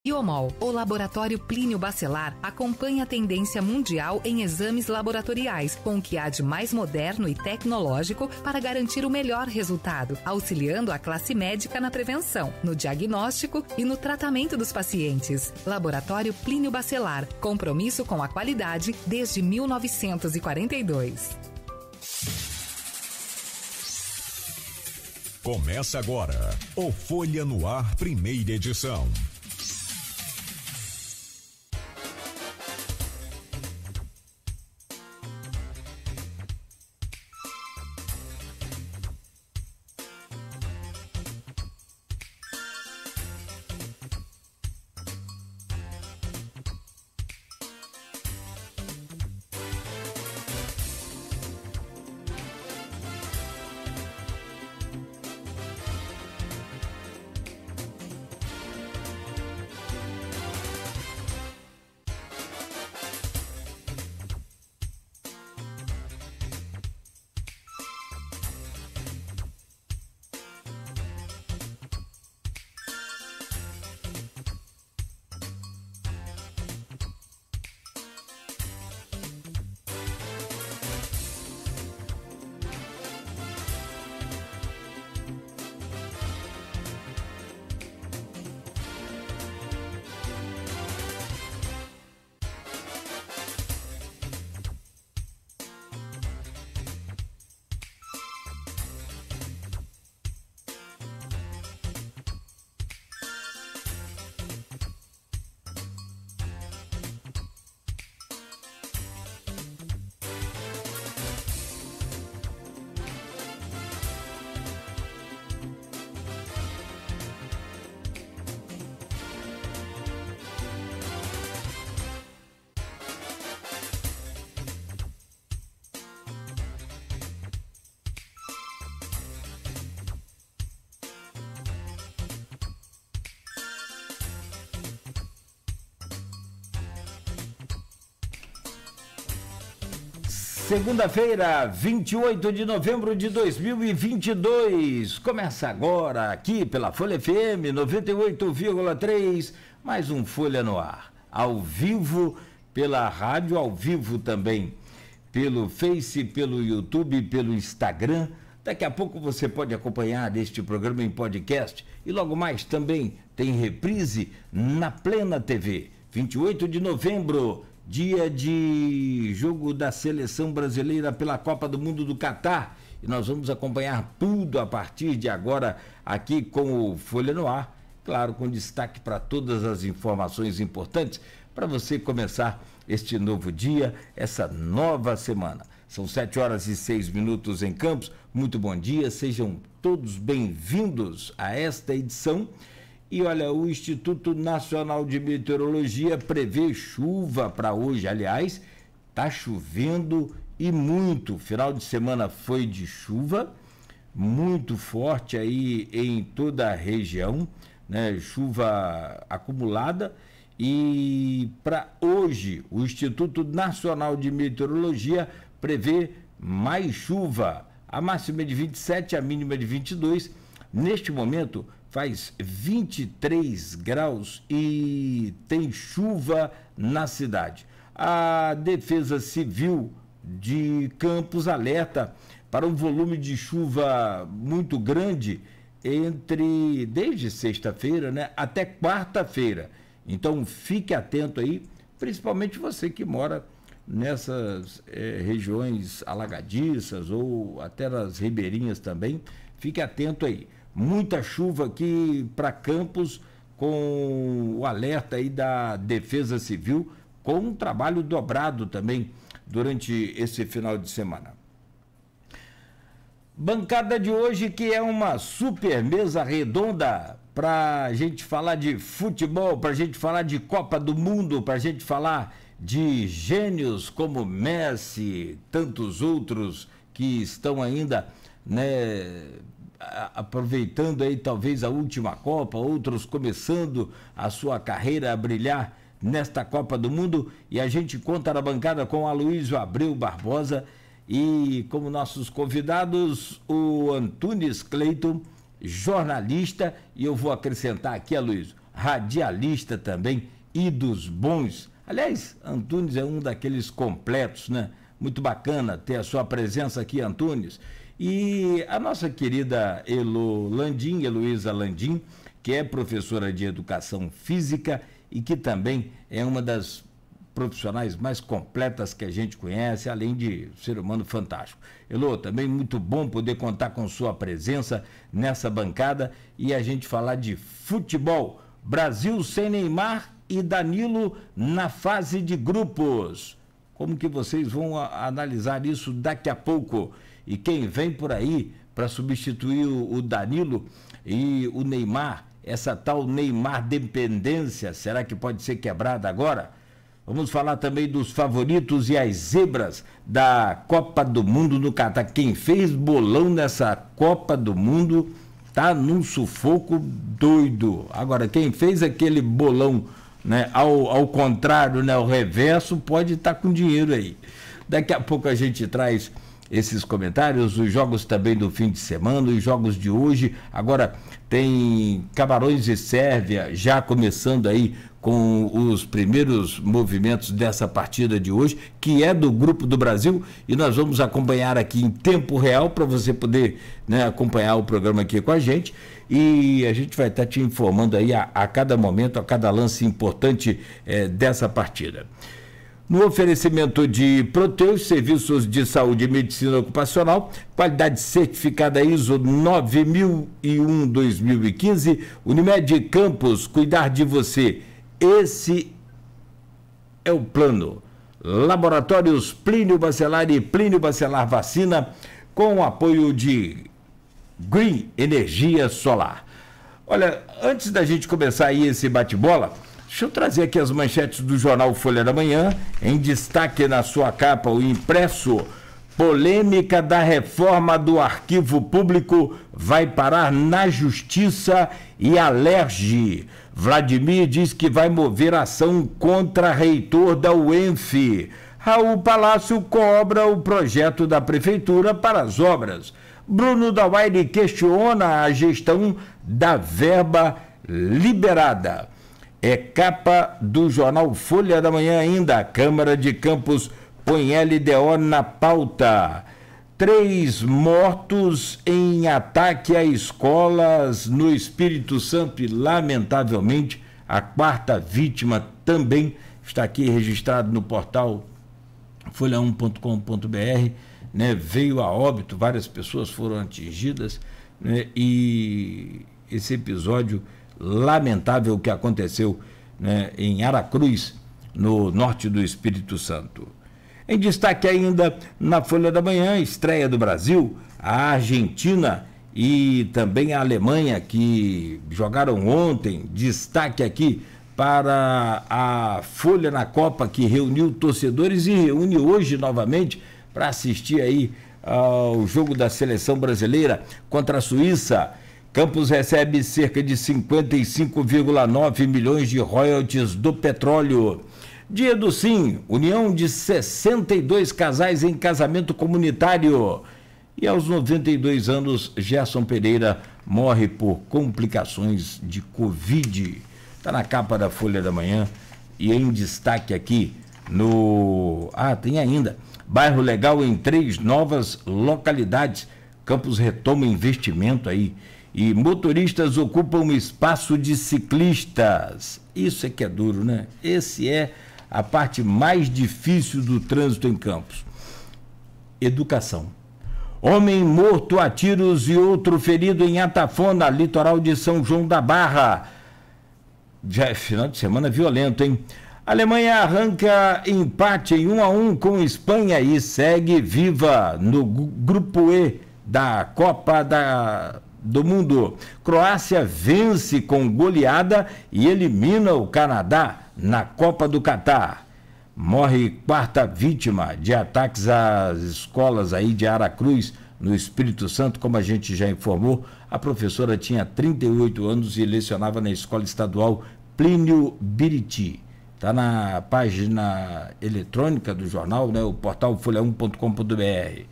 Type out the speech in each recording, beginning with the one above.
Biomol, o Laboratório Plínio Bacelar, acompanha a tendência mundial em exames laboratoriais, com o que há de mais moderno e tecnológico para garantir o melhor resultado, auxiliando a classe médica na prevenção, no diagnóstico e no tratamento dos pacientes. Laboratório Plínio Bacelar, compromisso com a qualidade desde 1942. Começa agora o Folha no Ar, primeira edição. Segunda-feira, 28 de novembro de 2022. Começa agora aqui pela Folha FM 98,3, mais um Folha no Ar. Ao vivo pela rádio, ao vivo também pelo Face, pelo YouTube, pelo Instagram. Daqui a pouco você pode acompanhar este programa em podcast e logo mais também tem reprise na Plena TV. 28 de novembro, dia de jogo da seleção brasileira pela Copa do Mundo do Catar. E nós vamos acompanhar tudo a partir de agora aqui com o Folha no Ar. Claro, com destaque para todas as informações importantes para você começar este novo dia, essa nova semana. São 7h06 em Campos. Muito bom dia, sejam todos bem-vindos a esta edição. E olha, o Instituto Nacional de Meteorologia prevê chuva para hoje. Aliás, tá chovendo e muito. Final de semana foi de chuva, muito forte aí em toda a região, né? Chuva acumulada. E para hoje, o Instituto Nacional de Meteorologia prevê mais chuva. A máxima é de 27, a mínima é de 22. Neste momento faz 23 graus e tem chuva na cidade. A Defesa Civil de Campos alerta para um volume de chuva muito grande desde sexta-feira, né, até quarta-feira. Então fique atento aí, principalmente você que mora nessas regiões alagadiças ou até nas ribeirinhas também. Fique atento aí. Muita chuva aqui para Campos, com o alerta aí da Defesa Civil, com um trabalho dobrado também durante esse final de semana. Bancada de hoje que é uma super mesa redonda para a gente falar de futebol, para a gente falar de Copa do Mundo, para a gente falar de gênios como Messi, tantos outros que estão ainda, né, aproveitando aí talvez a última Copa, outros começando a sua carreira a brilhar nesta Copa do Mundo. E a gente conta na bancada com Aloysio Abreu Barbosa e como nossos convidados o Antunes Cleiton, jornalista, e eu vou acrescentar aqui, Aloysio, radialista também e dos bons. Aliás, Antunes é um daqueles completos, né? Muito bacana ter a sua presença aqui, Antunes. E a nossa querida Heloísa Landim, que é professora de educação física e que também é uma das profissionais mais completas que a gente conhece, além de ser humano fantástico. Elô, também muito bom poder contar com sua presença nessa bancada e a gente falar de futebol. Brasil sem Neymar e Danilo na fase de grupos. Como que vocês vão analisar isso daqui a pouco? E quem vem por aí para substituir o Danilo e o Neymar, essa tal Neymar dependência, será que pode ser quebrada agora? Vamos falar também dos favoritos e as zebras da Copa do Mundo no Catar. Quem fez bolão nessa Copa do Mundo tá num sufoco doido. Agora, quem fez aquele bolão, né, ao contrário, né, ao reverso, pode estar com dinheiro aí. Daqui a pouco a gente traz esses comentários, os jogos também do fim de semana, os jogos de hoje. Agora tem Camarões e Sérvia já começando aí com os primeiros movimentos dessa partida de hoje, que é do Grupo do Brasil, e nós vamos acompanhar aqui em tempo real para você poder, né, acompanhar o programa aqui com a gente, e a gente vai estar te informando aí a cada momento, a cada lance importante dessa partida. No oferecimento de Proteus, Serviços de Saúde e Medicina Ocupacional, qualidade certificada ISO 9001-2015, Unimed Campos, cuidar de você. Esse é o plano. Laboratórios Plínio Bacelar e Plínio Bacelar Vacina, com o apoio de Green Energia Solar. Olha, antes da gente começar aí esse bate-bola, deixa eu trazer aqui as manchetes do jornal Folha da Manhã, em destaque na sua capa, o impresso. Polêmica da reforma do Arquivo Público vai parar na Justiça e alerge. Vladimir diz que vai mover ação contra reitor da UENF. Raul Palácio cobra o projeto da Prefeitura para as obras. Bruno Dauaire questiona a gestão da verba liberada. É capa do jornal Folha da Manhã ainda. A Câmara de Campos põe LDO na pauta. 3 mortos em ataque a escolas no Espírito Santo e, lamentavelmente, a 4ª vítima também está aqui registrado no portal folha1.com.br, né? Veio a óbito, várias pessoas foram atingidas, né? E esse episódio lamentável que aconteceu, né, em Aracruz, no norte do Espírito Santo. Em destaque ainda na Folha da Manhã, estreia do Brasil, a Argentina e também a Alemanha, que jogaram ontem. Destaque aqui para a Folha na Copa, que reuniu torcedores e reúne hoje novamente para assistir aí ao jogo da seleção brasileira contra a Suíça. Campos recebe cerca de 55,9 milhões de royalties do petróleo. Dia do Sim, união de 62 casais em casamento comunitário. E aos 92 anos, Gerson Pereira morre por complicações de Covid. Está na capa da Folha da Manhã e em destaque aqui no... tem ainda. Bairro Legal em 3 novas localidades. Campos retoma investimento aí. E motoristas ocupam espaço de ciclistas. Isso é que é duro, né? Esse é a parte mais difícil do trânsito em Campos. Educação. Homem morto a tiros e outro ferido em Atafona, litoral de São João da Barra. Já é final de semana violento, hein? A Alemanha arranca empate em 1-1 com Espanha e segue viva no grupo E da Copa do Mundo. Croácia vence com goleada e elimina o Canadá na Copa do Catar. Morre 4ª vítima de ataques às escolas aí de Aracruz, no Espírito Santo. Como a gente já informou, a professora tinha 38 anos e lecionava na Escola Estadual Plínio Biriti. Está na página eletrônica do jornal, né, o portal folha1.com.br.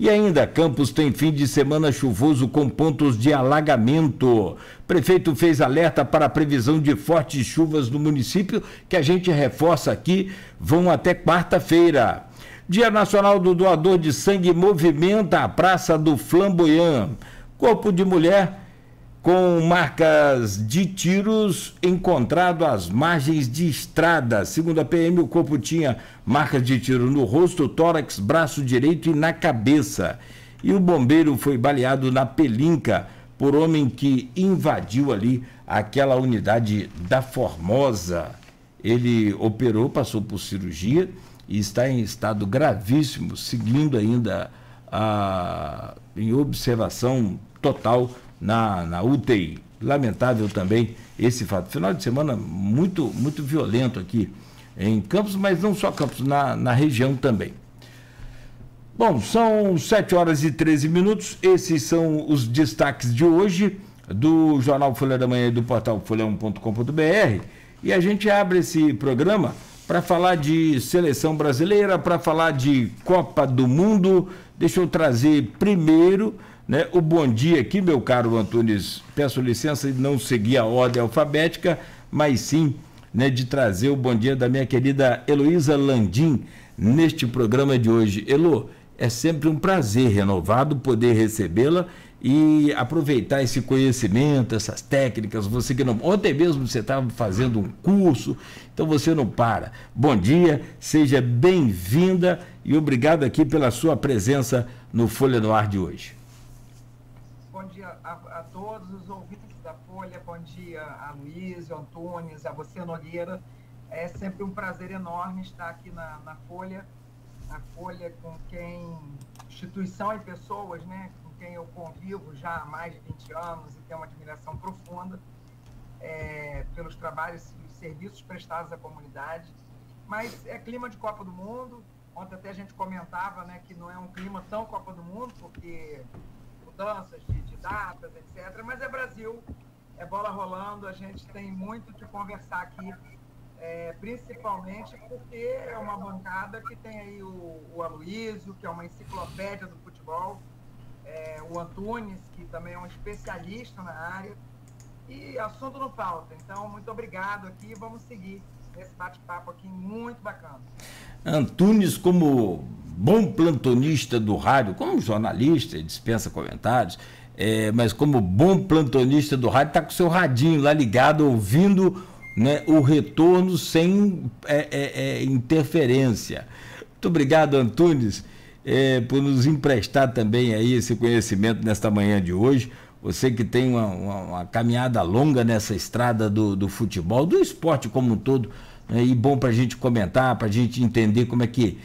E ainda, Campos tem fim de semana chuvoso com pontos de alagamento. Prefeito fez alerta para a previsão de fortes chuvas no município, que a gente reforça aqui, vão até quarta-feira. Dia Nacional do Doador de Sangue movimenta a Praça do Flamboyant. Corpo de mulher com marcas de tiros encontrado às margens de estrada. Segundo a PM, o corpo tinha marcas de tiro no rosto, tórax, braço direito e na cabeça. E o bombeiro foi baleado na Pelinca por homem que invadiu ali aquela unidade da Formosa. Ele operou, passou por cirurgia e está em estado gravíssimo, seguindo ainda em observação total na UTI. Lamentável também esse fato. Final de semana muito violento aqui em Campos, mas não só Campos, na região também. Bom, são 7h13. Esses são os destaques de hoje do Jornal Folha da Manhã e do portal folha1.com.br. E a gente abre esse programa para falar de seleção brasileira, para falar de Copa do Mundo. Deixa eu trazer primeiro, né, o bom dia aqui, meu caro Antunes. Peço licença de não seguir a ordem alfabética, mas sim, né, de trazer o bom dia da minha querida Heloísa Landim neste programa de hoje. Elo, é sempre um prazer renovado poder recebê-la e aproveitar esse conhecimento, essas técnicas. Você que não... Ontem mesmo você estava fazendo um curso, então você não para. Bom dia, seja bem-vinda e obrigado aqui pela sua presença no Folha no Ar de hoje. Bom dia a todos os ouvintes da Folha, bom dia a Luiz, Antunes, a você, Nogueira. É sempre um prazer enorme estar aqui na Folha, com quem, instituição e pessoas, né, com quem eu convivo já há mais de 20 anos e tenho uma admiração profunda pelos trabalhos e serviços prestados à comunidade. Mas é clima de Copa do Mundo. Ontem até a gente comentava, né, que não é um clima tão Copa do Mundo, porque mudanças de datas, etc. Mas é Brasil, é bola rolando, a gente tem muito que conversar aqui, principalmente porque é uma bancada que tem aí o Aloysio, que é uma enciclopédia do futebol, o Antunes, que também é um especialista na área, e assunto não falta. Então, muito obrigado aqui, vamos seguir nesse bate-papo aqui muito bacana. Antunes, como bom plantonista do rádio, como jornalista, dispensa comentários, mas como bom plantonista do rádio, está com o seu radinho lá ligado, ouvindo, né, o retorno sem interferência. Muito obrigado, Antunes, por nos emprestar também aí esse conhecimento nesta manhã de hoje. Você que tem uma caminhada longa nessa estrada do futebol, do esporte como um todo, né, e bom para a gente comentar, para a gente entender como é que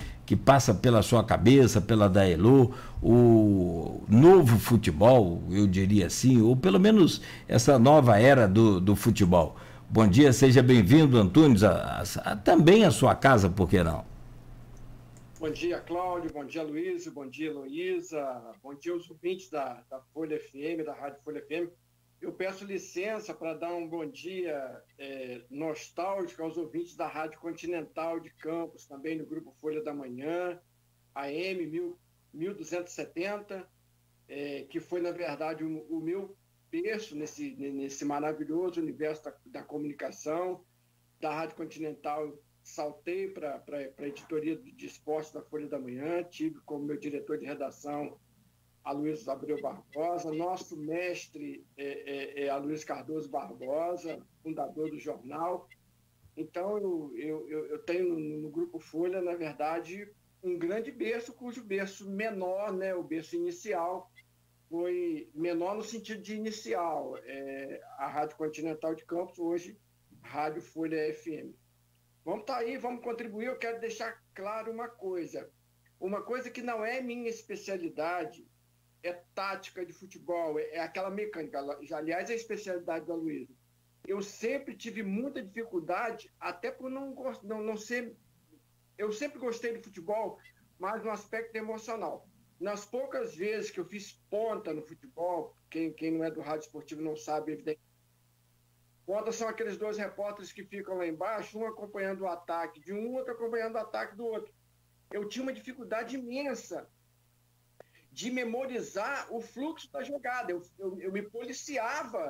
passa pela sua cabeça, pela da Elo, o novo futebol, eu diria assim, ou pelo menos essa nova era do futebol. Bom dia, seja bem-vindo, Antunes, também a sua casa, por que não? Bom dia, Cláudio, bom dia, Luiz, bom dia, Heloísa, bom dia aos ouvintes da Folha FM, da Rádio Folha FM. Eu peço licença para dar um bom dia nostálgico aos ouvintes da Rádio Continental de Campos, também no Grupo Folha da Manhã, AM 1270, que foi, na verdade, o meu berço nesse maravilhoso universo da comunicação. Da Rádio Continental, saltei para a editoria de esportes da Folha da Manhã, tive como meu diretor de redação Aloysio Abreu Barbosa, nosso mestre Aloysio Cardoso Barbosa, fundador do jornal. Então, eu tenho no Grupo Folha, na verdade, um grande berço, cujo berço menor, né, o berço inicial, foi menor no sentido de inicial. A Rádio Continental de Campos, hoje, Rádio Folha FM. Vamos estar aí, vamos contribuir. Eu quero deixar claro uma coisa que não é minha especialidade, é tática de futebol, é aquela mecânica. Aliás, é a especialidade do Aloysio. Eu sempre tive muita dificuldade, até por não ser... Eu sempre gostei de futebol, mas no aspecto emocional. Nas poucas vezes que eu fiz ponta no futebol, quem não é do rádio esportivo não sabe, evidentemente. Ponta são aqueles dois repórteres que ficam lá embaixo, um acompanhando o ataque de um, outro acompanhando o ataque do outro. Eu tinha uma dificuldade imensa de memorizar o fluxo da jogada. Eu me policiava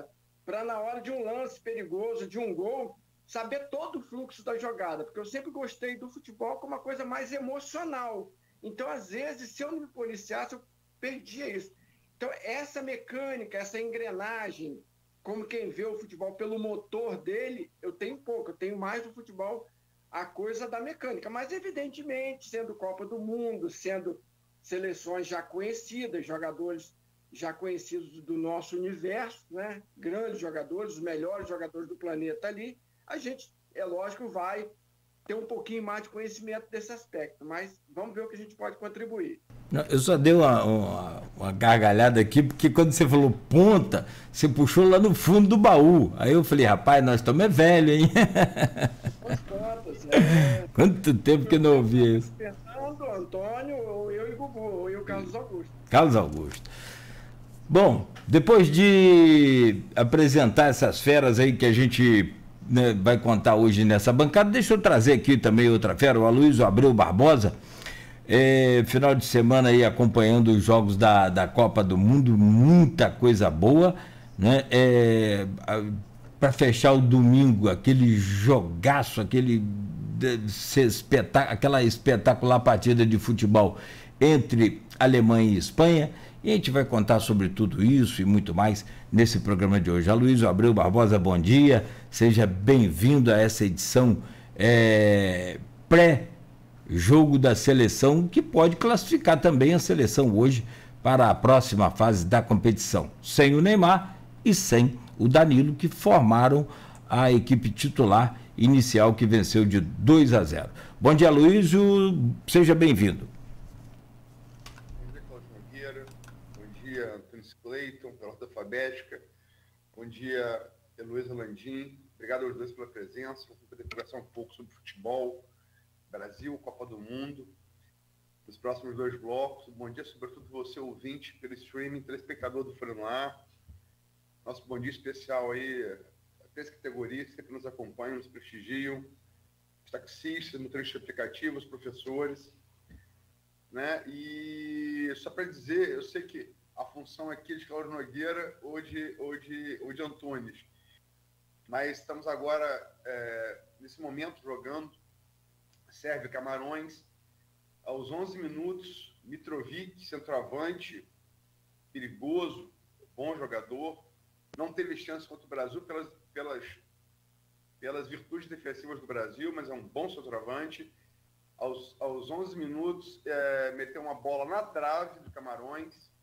para, na hora de um lance perigoso, de um gol, saber todo o fluxo da jogada, porque eu sempre gostei do futebol como uma coisa mais emocional. Então, às vezes, se eu não me policiasse, eu perdia isso. Então, essa mecânica, essa engrenagem, como quem vê o futebol pelo motor dele, eu tenho pouco, eu tenho mais do futebol a coisa da mecânica. Mas, evidentemente, sendo Copa do Mundo, sendo seleções já conhecidas, jogadores já conhecidos do nosso universo, né? Grandes jogadores, os melhores jogadores do planeta ali, a gente, é lógico, vai ter um pouquinho mais de conhecimento desse aspecto, mas vamos ver o que a gente pode contribuir. Não, eu só dei uma gargalhada aqui, porque quando você falou ponta, você puxou lá no fundo do baú. Aí eu falei, rapaz, nós estamos velho, hein? Quanto tempo que eu não ouvi isso. Fernando, Antônio, eu e Gugu, eu e o Carlos Augusto. Carlos Augusto. Bom, depois de apresentar essas feras aí que a gente, né, vai contar hoje nessa bancada, deixa eu trazer aqui também outra fera, o Aloysio Abreu Barbosa. Final de semana aí acompanhando os jogos da Copa do Mundo, muita coisa boa, né? Para fechar o domingo, aquele jogaço, aquela espetacular partida de futebol entre Alemanha e Espanha. E a gente vai contar sobre tudo isso e muito mais nesse programa de hoje. Aloysio Abreu Barbosa, bom dia, seja bem-vindo a essa edição pré-jogo da seleção, que pode classificar também a seleção hoje para a próxima fase da competição, sem o Neymar e sem o Danilo, que formaram a equipe titular inicial que venceu de 2-0. Bom dia, Aloysio, seja bem-vindo. Cleiton, pela ordem alfabética. Bom dia, Heloísa Landim. Obrigado aos dois pela presença. Vamos poder conversar um pouco sobre futebol, Brasil, Copa do Mundo, nos próximos 2 blocos. Bom dia, sobretudo você, ouvinte, pelo streaming, telespectador do Folha no Ar. Nosso bom dia especial aí, a 3 categorias que sempre nos acompanham, nos prestigiam, os taxistas, motoristas de aplicativos, professores, né? E só para dizer, eu sei que a função aqui é de Cláudio Nogueira ou de Antunes. Mas estamos agora, nesse momento, jogando Sérvia e Camarões. Aos 11 minutos, Mitrovic, centroavante, perigoso, bom jogador. Não teve chance contra o Brasil pelas virtudes defensivas do Brasil, mas é um bom centroavante. Aos 11 minutos, meteu uma bola na trave do Camarões.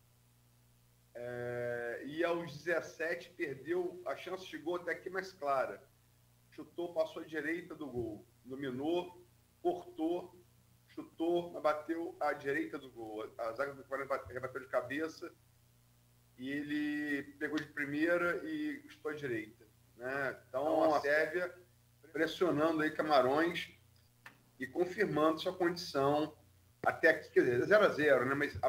E aos 17 perdeu, a chance chegou até aqui mais clara, chutou, passou à direita do gol, dominou, cortou, chutou, bateu à direita do gol, a zaga do Camarões rebateu de cabeça e ele pegou de primeira e chutou à direita, né? Então a Sérvia pressionando aí Camarões e confirmando sua condição até aqui, quer dizer, 0-0, né? Mas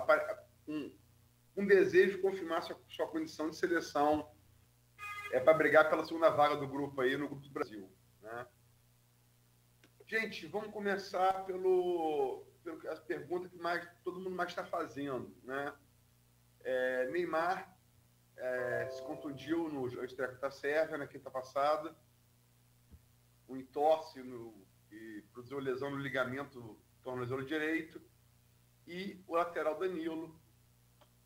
um desejo de confirmar sua condição de seleção para brigar pela segunda vaga do grupo aí, no grupo do Brasil, né? Gente, vamos começar as perguntas que todo mundo mais está fazendo, né? Neymar se contundiu no estreia contra a Sérvia na quinta passada, um entorse e produziu lesão no ligamento do tornozelo direito, e o lateral Danilo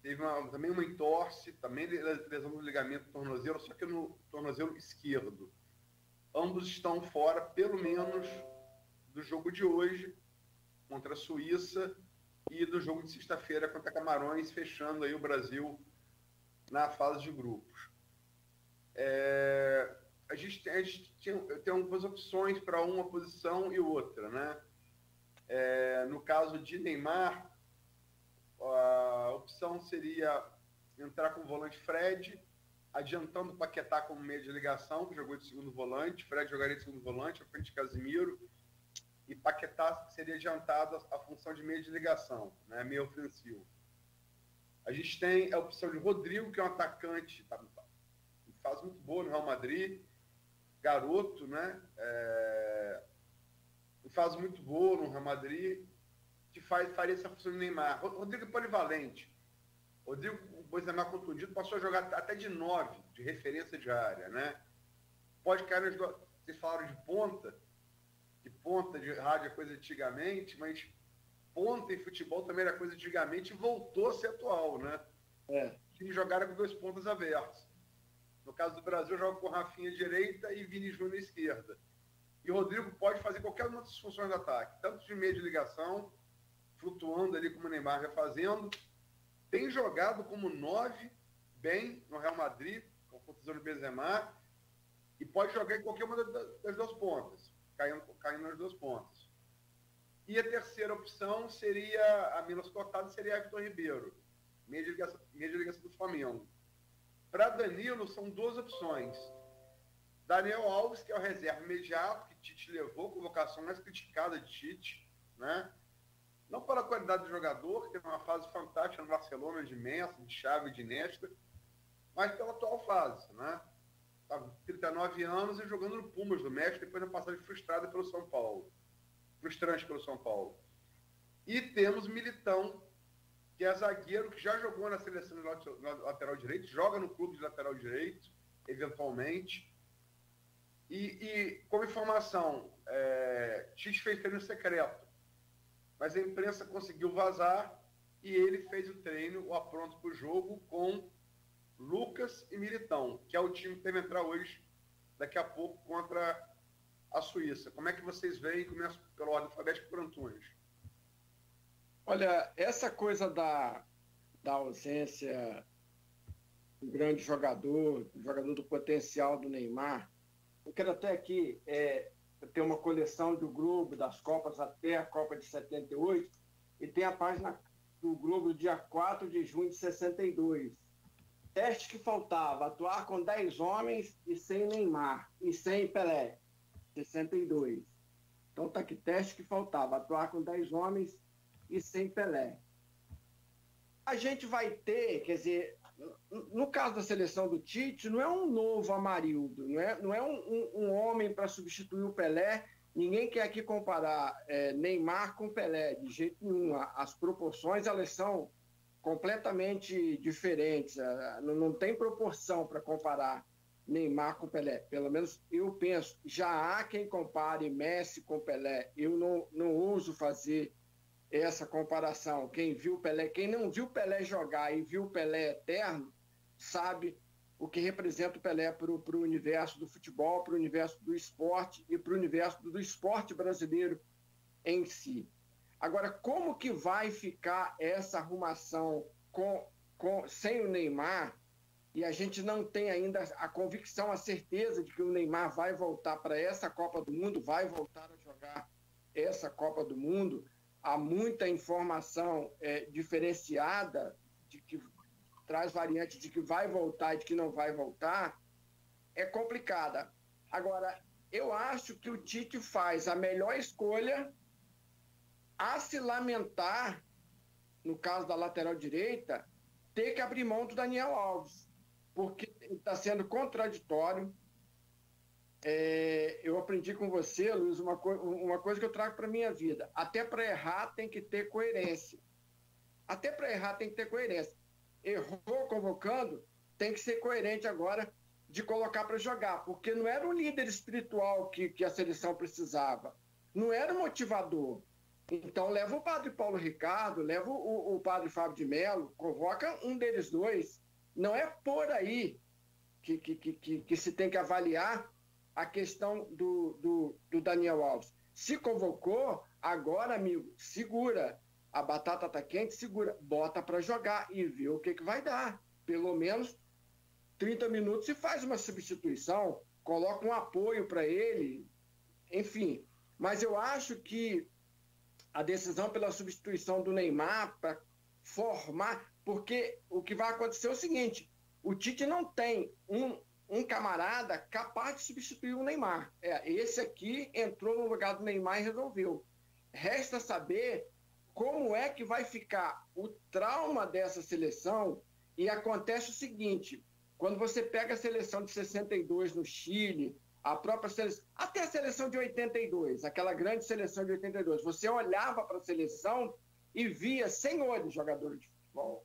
teve também uma entorse, também lesão no ligamento do tornozelo, só que no tornozelo esquerdo. Ambos estão fora, pelo menos, do jogo de hoje contra a Suíça e do jogo de sexta-feira contra Camarões, fechando aí o Brasil na fase de grupos. A gente tem algumas opções para uma posição e outra, né? No caso de Neymar, a opção seria entrar com o volante Fred, adiantando o Paquetá como meio de ligação, que jogou de segundo volante. Fred jogaria de segundo volante, à frente de Casimiro. E Paquetá seria adiantado a função de meio de ligação, né, meio ofensivo. A gente tem a opção de Rodrigo, que é um atacante, faz muito boa no Real Madrid, garoto, né? Faz muito boa no Real Madrid, que faria essa função de Neymar. Rodrigo é polivalente. Rodrigo Benzema contundido, passou a jogar até de 9, de referência de área, né? Pode cair nas duas... Vocês falaram de ponta, que ponta de rádio é coisa antigamente, mas ponta em futebol também era coisa antigamente e voltou a ser atual, né? Que jogaram com 2 pontas abertos. No caso do Brasil, joga com Rafinha direita e Vini Júnior esquerda. E o Rodrigo pode fazer qualquer uma das funções do ataque, tanto de meio de ligação, flutuando ali como o Neymar já fazendo. Tem jogado como 9 bem no Real Madrid, com a contusão do Benzema, e pode jogar em qualquer uma das 2 pontas, caindo nas 2 pontas. E a terceira opção seria, a menos cotada, seria Everton Ribeiro, meio de ligação do Flamengo. Para Danilo, são 2 opções. Daniel Alves, que é o reserva imediato, que Tite levou, a convocação mais criticada de Tite, né? Não pela qualidade do jogador, que teve uma fase fantástica no Barcelona, de Messi, de Xavi, de Iniesta, mas pela atual fase, né? Tá 39 anos e jogando no Pumas do México, depois da passagem frustrada pelo São Paulo. Frustrante pelo São Paulo. E temos Militão, que é zagueiro, que já jogou na seleção de lateral direito, joga no clube de lateral direito, eventualmente. E como informação, Tite fez treino secreto, mas a imprensa conseguiu vazar e ele fez o treino, o apronto para o jogo, com Lucas e Militão, que é o time que deve entrar hoje, daqui a pouco, contra a Suíça. Como é que vocês veem? Começo pela ordem alfabética por Antunes. Olha, essa coisa da ausência do grande jogador do potencial do Neymar, eu quero até aqui ter uma coleção do Globo, das Copas até a Copa de 78, e tem a página do Globo do dia 4 de junho de 62. Teste que faltava, atuar com 10 homens e sem Neymar, e sem Pelé, 62. Então tá aqui, teste que faltava, atuar com 10 homens e sem Pelé. A gente vai ter, quer dizer, no caso da seleção do Tite, não é um novo Amarildo, não é um homem para substituir o Pelé. Ninguém quer aqui comparar Neymar com Pelé, de jeito nenhum. As proporções, elas são completamente diferentes. Não tem proporção para comparar Neymar com Pelé. Pelo menos eu penso. Já há quem compare Messi com Pelé. Eu não ouso fazer essa comparação. Quem viu Pelé, quem não viu Pelé jogar e viu Pelé eterno, sabe o que representa o Pelé para o universo do futebol, para o universo do esporte e para o universo do esporte brasileiro em si. Agora, como que vai ficar essa arrumação sem o Neymar? E a gente não tem ainda a convicção, a certeza de que o Neymar vai voltar para essa Copa do Mundo, vai voltar a jogar essa Copa do Mundo. Há muita informação diferenciada, de que traz variantes de que vai voltar e de que não vai voltar, é complicada. Agora, eu acho que o Tite faz a melhor escolha a se lamentar, no caso da lateral direita, ter que abrir mão do Daniel Alves, porque está sendo contraditório. Eu aprendi com você, Luiz, uma coisa que eu trago para a minha vida. Até para errar tem que ter coerência. Até para errar tem que ter coerência. Errou convocando, tem que ser coerente agora de colocar para jogar, porque não era o líder espiritual que a seleção precisava. Não era o motivador. Então leva o padre Paulo Ricardo, leva o padre Fábio de Mello, convoca um deles dois. Não é por aí que se tem que avaliar a questão do Daniel Alves. Se convocou, agora, amigo, segura. A batata tá quente, segura. Bota para jogar e vê o que vai dar. Pelo menos 30 minutos e faz uma substituição, coloca um apoio para ele, enfim. Mas eu acho que a decisão pela substituição do Neymar para formar, porque o que vai acontecer é o seguinte, o Tite não tem um camarada capaz de substituir o Neymar. Esse aqui entrou no lugar do Neymar e resolveu. Resta saber como é que vai ficar o trauma dessa seleção. E acontece o seguinte, quando você pega a seleção de 62 no Chile, a própria seleção, até a seleção de 82, aquela grande seleção de 82, você olhava para a seleção e via senhores jogadores de futebol,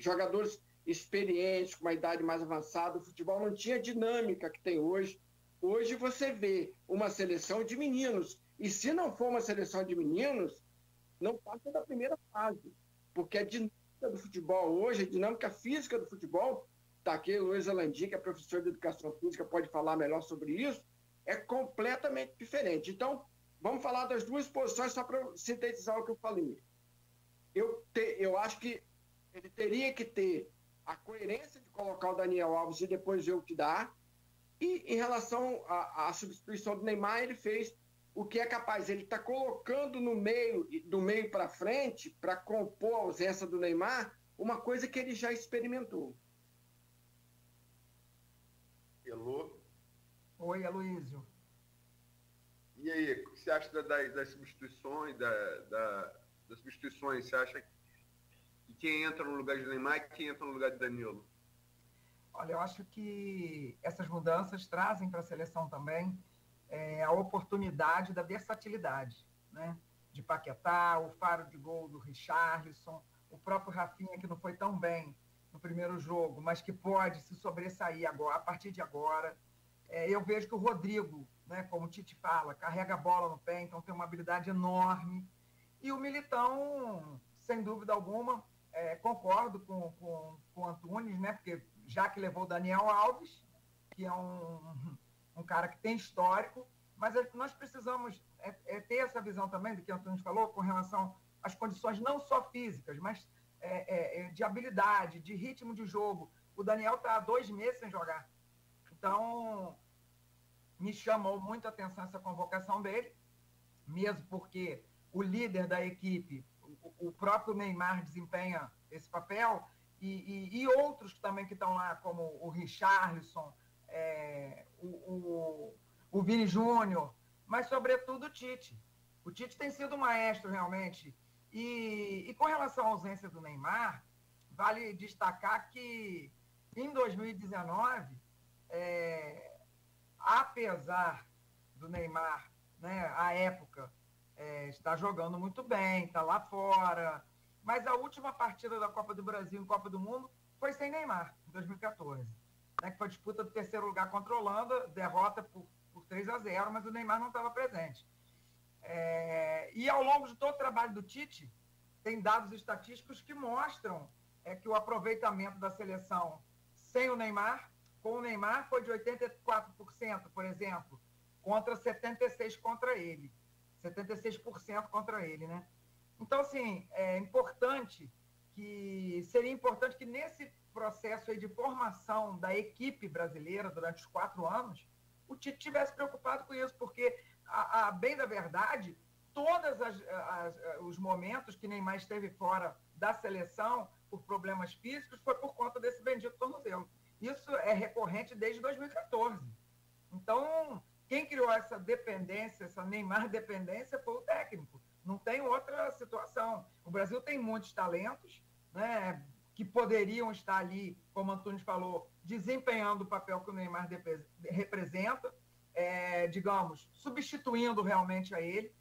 jogadores experientes, com uma idade mais avançada. O futebol não tinha a dinâmica que tem hoje. Hoje você vê uma seleção de meninos. E se não for uma seleção de meninos, não passa da primeira fase. Porque a dinâmica do futebol hoje, a dinâmica física do futebol, está aqui o Luiz Alandi, que é professor de educação física, pode falar melhor sobre isso, é completamente diferente. Então, vamos falar das duas posições só para sintetizar o que eu falei. Eu acho que ele teria que ter a coerência de colocar o Daniel Alves e depois ver o que dá. E em relação à substituição do Neymar, ele fez o que é capaz. Ele está colocando no meio, do meio para frente, para compor a ausência do Neymar, uma coisa que ele já experimentou. Elô? Oi, Aloysio. E aí, o que você acha das substituições, das substituições? Você acha que quem entra no lugar de Neymar e quem entra no lugar de Danilo? Olha, eu acho que essas mudanças trazem para a seleção também a oportunidade da versatilidade, né? De Paquetá, o faro de gol do Richarlison, o próprio Rafinha, que não foi tão bem no primeiro jogo, mas que pode se sobressair agora, a partir de agora. Eu vejo que o Rodrigo, né, como o Tite fala, carrega a bola no pé, então tem uma habilidade enorme. E o Militão, sem dúvida alguma, concordo com o Antunes, né, porque já que levou o Daniel Alves, que é um cara que tem histórico, mas nós precisamos ter essa visão também do que o Antunes falou com relação às condições não só físicas, mas de habilidade, de ritmo de jogo. O Daniel está há 2 meses sem jogar. Então, me chamou muito a atenção essa convocação dele, mesmo porque o líder da equipe, o próprio Neymar, desempenha esse papel, e outros também que estão lá, como o Richarlison, o Vini Júnior, mas, sobretudo, o Tite. O Tite tem sido um maestro, realmente. E com relação à ausência do Neymar, vale destacar que, em 2019, apesar do Neymar, né, à época, estar jogando muito bem, está lá fora, mas a última partida da Copa do Brasil em Copa do Mundo foi sem Neymar, em 2014, né, que foi a disputa do 3º lugar contra a Holanda, derrota por 3-0, mas o Neymar não estava presente. E ao longo de todo o trabalho do Tite, tem dados estatísticos que mostram que o aproveitamento da seleção sem o Neymar, com o Neymar, foi de 84%, por exemplo, contra 76% contra ele. 76% contra ele, né? Então, assim, seria importante que nesse processo aí de formação da equipe brasileira durante os 4 anos, o Tite tivesse preocupado com isso, porque, a bem da verdade, todos os momentos que Neymar esteve fora da seleção por problemas físicos foi por conta desse bendito tornozelo. Isso é recorrente desde 2014. Então, quem criou essa dependência, essa Neymar dependência, foi o técnico. Não tem outra situação. O Brasil tem muitos talentos, né, que poderiam estar ali, como o Antunes falou, desempenhando o papel que o Neymar representa, digamos, substituindo realmente a ele.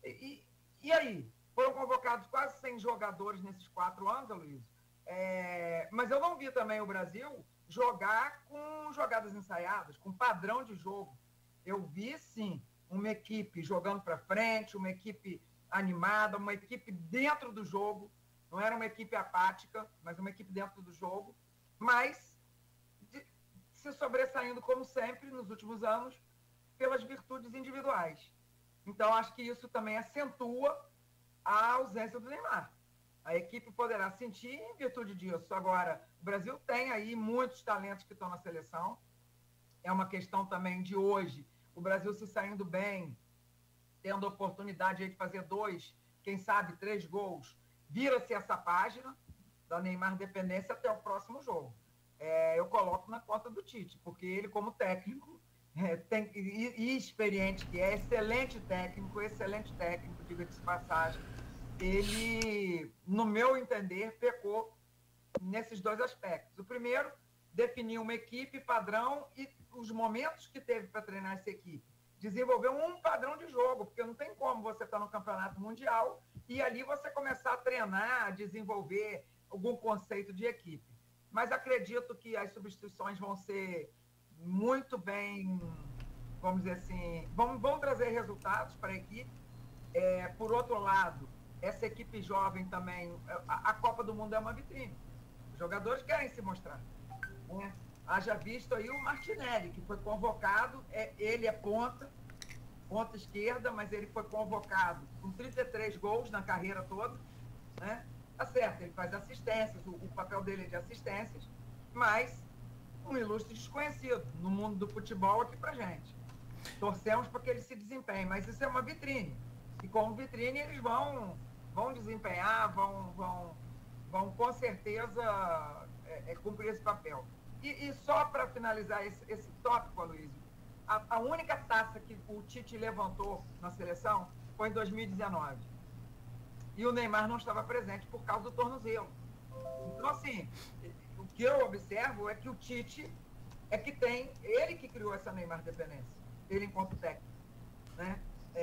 E aí? Foram convocados quase 100 jogadores nesses 4 anos, Aloysio. Mas eu não vi também o Brasil jogar com jogadas ensaiadas, com padrão de jogo. Eu vi, sim, uma equipe jogando para frente, uma equipe animada, uma equipe dentro do jogo. Não era uma equipe apática, mas uma equipe dentro do jogo. Mas se sobressaindo, como sempre, nos últimos anos, pelas virtudes individuais. Então, acho que isso também acentua a ausência do Neymar. A equipe poderá sentir em virtude disso. Agora, o Brasil tem aí muitos talentos que estão na seleção. É uma questão também de hoje. O Brasil se saindo bem, tendo a oportunidade aí de fazer 2, quem sabe 3 gols, vira-se essa página da Neymar dependência até o próximo jogo. Eu coloco na conta do Tite, porque ele, como técnico, e experiente que é, excelente técnico, diga-se de passagem, ele, no meu entender, pecou nesses 2 aspectos. O primeiro, definir uma equipe padrão e os momentos que teve para treinar essa equipe. Desenvolver um padrão de jogo, porque não tem como você estar no campeonato mundial e ali você começar a treinar, a desenvolver algum conceito de equipe. Mas acredito que as substituições vão ser muito bem, vamos dizer assim, vão trazer resultados para a equipe. Por outro lado, essa equipe jovem também, a Copa do Mundo é uma vitrine. Os jogadores querem se mostrar, né? Haja visto aí o Martinelli, que foi convocado, ele é ponta esquerda, mas ele foi convocado com 33 gols na carreira toda, né? Tá certo, ele faz assistências, o papel dele é de assistências, mas um ilustre desconhecido no mundo do futebol aqui pra gente. Torcemos para que ele se desempenhe, mas isso é uma vitrine. E como vitrine eles vão desempenhar, vão com certeza cumprir esse papel. E só para finalizar esse tópico, Aloysio, a única taça que o Tite levantou na seleção foi em 2019. E o Neymar não estava presente por causa do tornozelo. Então, assim, o que eu observo é que o Tite ele que criou essa Neymar dependência, ele enquanto técnico, né?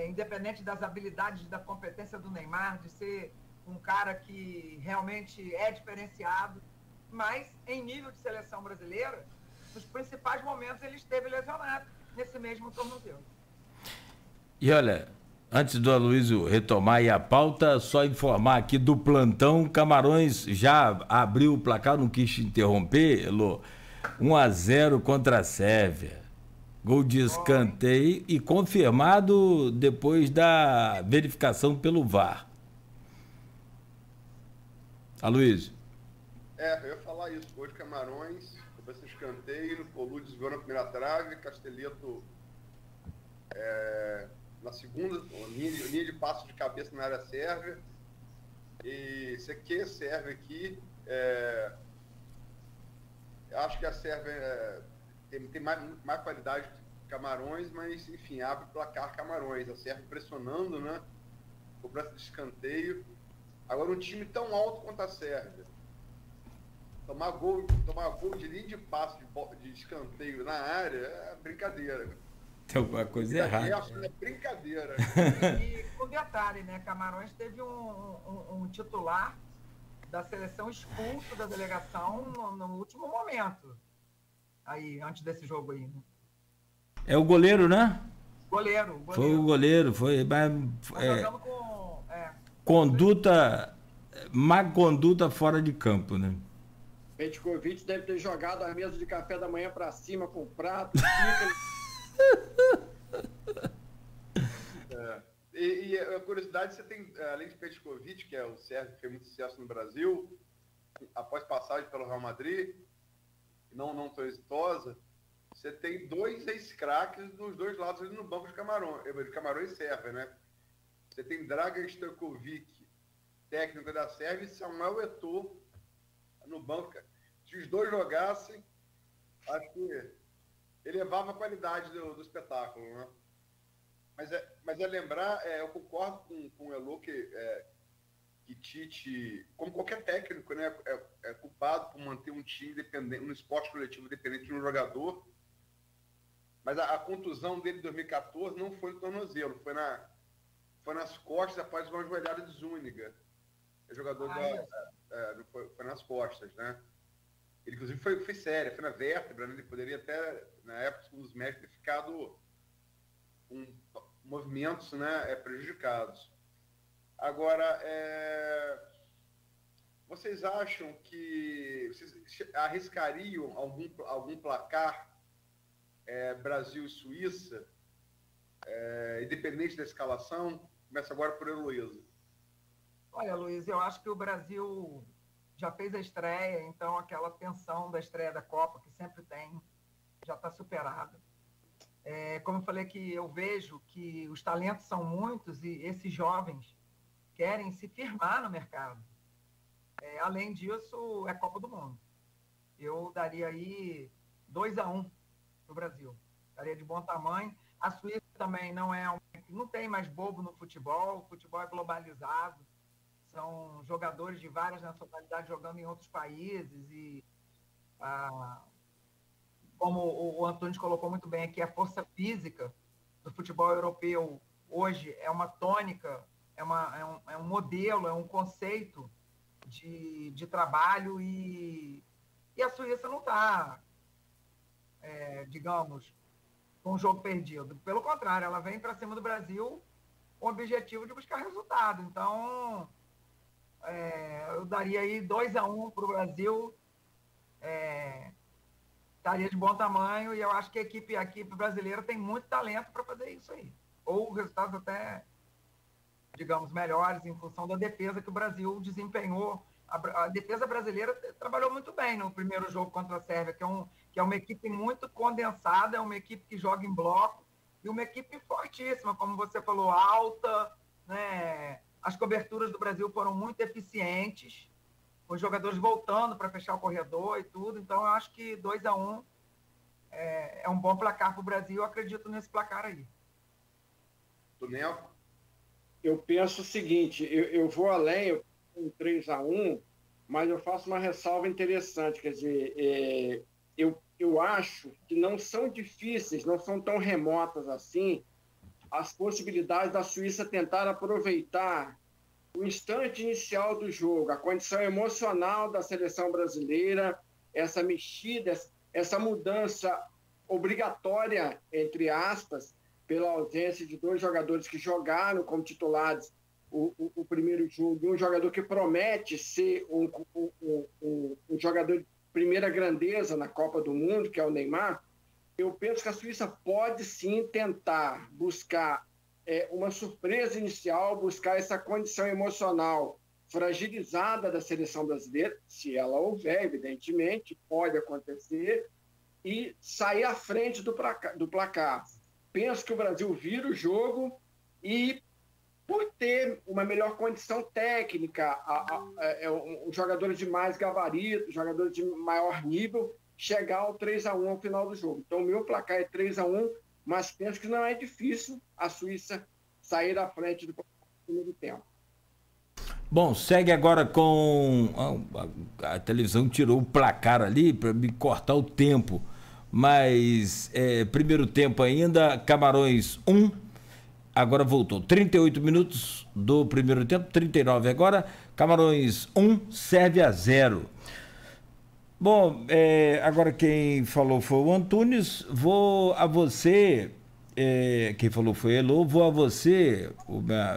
Independente das habilidades, da competência do Neymar, de ser um cara que realmente é diferenciado, mas em nível de seleção brasileira, nos principais momentos ele esteve lesionado nesse mesmo tornozelo. E olha, antes do Aloysio retomar aí a pauta, só informar aqui do plantão, Camarões já abriu o placar, não quis te interromper, Elô, 1-0 contra a Sérvia. Gol de escanteio e confirmado depois da verificação pelo VAR. Aloysio. Eu ia falar isso. Gol de Camarões, cabeça de escanteio, Polu desviou na primeira trave, Castelhetto na segunda, linha de passo de cabeça na área sérvia. E Seque serve aqui. Acho que a Sérvia tem mais qualidade que Camarões, mas, enfim, abre o placar Camarões. A Sérvia pressionando, né? Cobrança de escanteio. Agora, um time tão alto quanto a Sérvia, tomar gol de linha de passe de escanteio na área é brincadeira. Tem alguma coisa errada. É brincadeira. E com detalhe, né? Camarões teve um titular da seleção expulso da delegação no último momento. Aí, antes desse jogo aí, né? É o goleiro, né? Goleiro. Foi o goleiro, foi. Jogando com. Má conduta fora de campo, né? Petkovic deve ter jogado a mesa de café da manhã para cima com o prato. E a curiosidade, você tem, além de Petkovic, que é o sérvio que fez muito sucesso no Brasil, após passagem pelo Real Madrid, não tão exitosa, você tem 2 ex-craques dos dois lados ali no banco de Camarões e Sérvia, né? Você tem Dragan Stojkovic, técnico da Sérvia, e Samuel Eto'o no banco. Se os dois jogassem, acho que elevava a qualidade do espetáculo, né? Mas lembrar, eu concordo com o Elô que Tite, como qualquer técnico, né, é culpado por manter um time dependente, um esporte coletivo dependente de um jogador. Mas a contusão dele em 2014 não foi no tornozelo, foi nas costas após uma joelhada de Zúñiga. O jogador foi nas costas, né? Ele, inclusive, foi sério, foi na vértebra, né? Ele poderia até, na época, segundo os médicos, ter ficado com movimentos, né, prejudicados. Agora, vocês acham que vocês arriscariam algum placar Brasil e Suíça, independente da escalação? Começa agora por Heloísa. Olha, Luiz, eu acho que o Brasil já fez a estreia, então aquela tensão da estreia da Copa, que sempre tem, já está superada. Como eu falei, que eu vejo que os talentos são muitos e esses jovens querem se firmar no mercado. Além disso, é Copa do Mundo. Eu daria aí 2-1 no Brasil. Daria de bom tamanho. A Suíça também não tem mais bobo no futebol. O futebol é globalizado. São jogadores de várias nacionalidades jogando em outros países. E, como o Antônio colocou muito bem aqui, a força física do futebol europeu hoje é uma tônica, é um modelo, é um conceito de trabalho e a Suíça não está, digamos, com o jogo perdido. Pelo contrário, ela vem para cima do Brasil com o objetivo de buscar resultado. Então, eu daria aí 2-1 para o Brasil, estaria de bom tamanho, e eu acho que a equipe brasileira tem muito talento para fazer isso aí. Ou resultados até, digamos, melhores em função da defesa que o Brasil desempenhou. A defesa brasileira trabalhou muito bem no primeiro jogo contra a Sérvia, que é uma equipe muito condensada, é uma equipe que joga em bloco, e uma equipe fortíssima, como você falou, alta, né? As coberturas do Brasil foram muito eficientes, os jogadores voltando para fechar o corredor e tudo. Então, eu acho que 2-1 é um bom placar para o Brasil. Eu acredito nesse placar aí. Tunel? Eu penso o seguinte, eu vou além, eu um 3-1, mas eu faço uma ressalva interessante. Quer dizer, eu acho que não são difíceis, não são tão remotas assim as possibilidades da Suíça tentar aproveitar o instante inicial do jogo, a condição emocional da seleção brasileira, essa mexida, essa mudança obrigatória, entre aspas, pela ausência de 2 jogadores que jogaram como titulares o primeiro jogo, um jogador que promete ser um jogador de primeira grandeza na Copa do Mundo, que é o Neymar. Eu penso que a Suíça pode sim tentar buscar uma surpresa inicial, buscar essa condição emocional fragilizada da seleção brasileira, se ela houver, evidentemente, pode acontecer, e sair à frente do placar. Penso que o Brasil vira o jogo e, por ter uma melhor condição técnica, jogadores de mais gabarito, jogadores de maior nível, chegar ao 3-1 ao final do jogo. Então, o meu placar é 3-1, mas penso que não é difícil a Suíça sair à frente do primeiro tempo. Bom, segue agora com... A televisão tirou o placar ali para me cortar o tempo, mas primeiro tempo ainda, Camarões 1, agora voltou, 38 minutos do primeiro tempo, 39 agora, Camarões 1, Sérvia 0. Bom, agora quem falou foi o Antunes, vou a você, quem falou foi Elô, vou a você,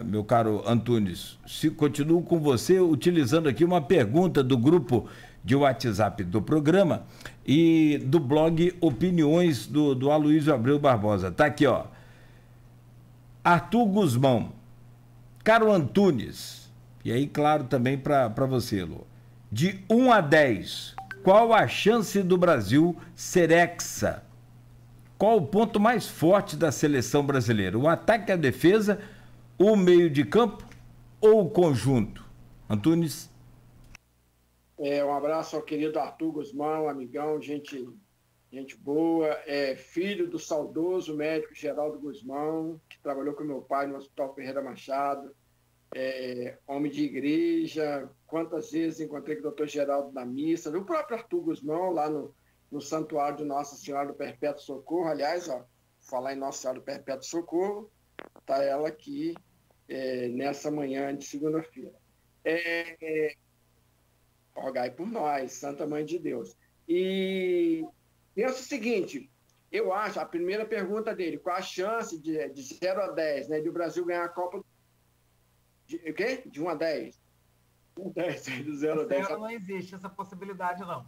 meu caro Antunes, continuo com você utilizando aqui uma pergunta do grupo de WhatsApp do programa e do blog Opiniões do Aloysio Abreu Barbosa. Tá aqui, ó. Arthur Guzmão, caro Antunes, e aí, claro, também para você, Elô, de 1 a 10, qual a chance do Brasil ser hexa? Qual o ponto mais forte da seleção brasileira? O ataque, a defesa, o meio de campo ou o conjunto? Antunes? Um abraço ao querido Arthur Guzmão, amigão, gente boa, filho do saudoso médico Geraldo Guzmão, que trabalhou com meu pai no Hospital Ferreira Machado, homem de igreja, quantas vezes encontrei com o doutor Geraldo na missa, o próprio Arthur Guzmão, lá no Santuário de Nossa Senhora do Perpétuo Socorro. Aliás, falar em Nossa Senhora do Perpétuo Socorro, está ela aqui nessa manhã de segunda-feira. Rogai por nós, Santa Mãe de Deus. E penso o seguinte, eu acho, a primeira pergunta dele, qual a chance de 0 a 10, né, de o Brasil ganhar a Copa o quê? De 1 a 10? 10, de 0 a 10. Não existe essa possibilidade, não.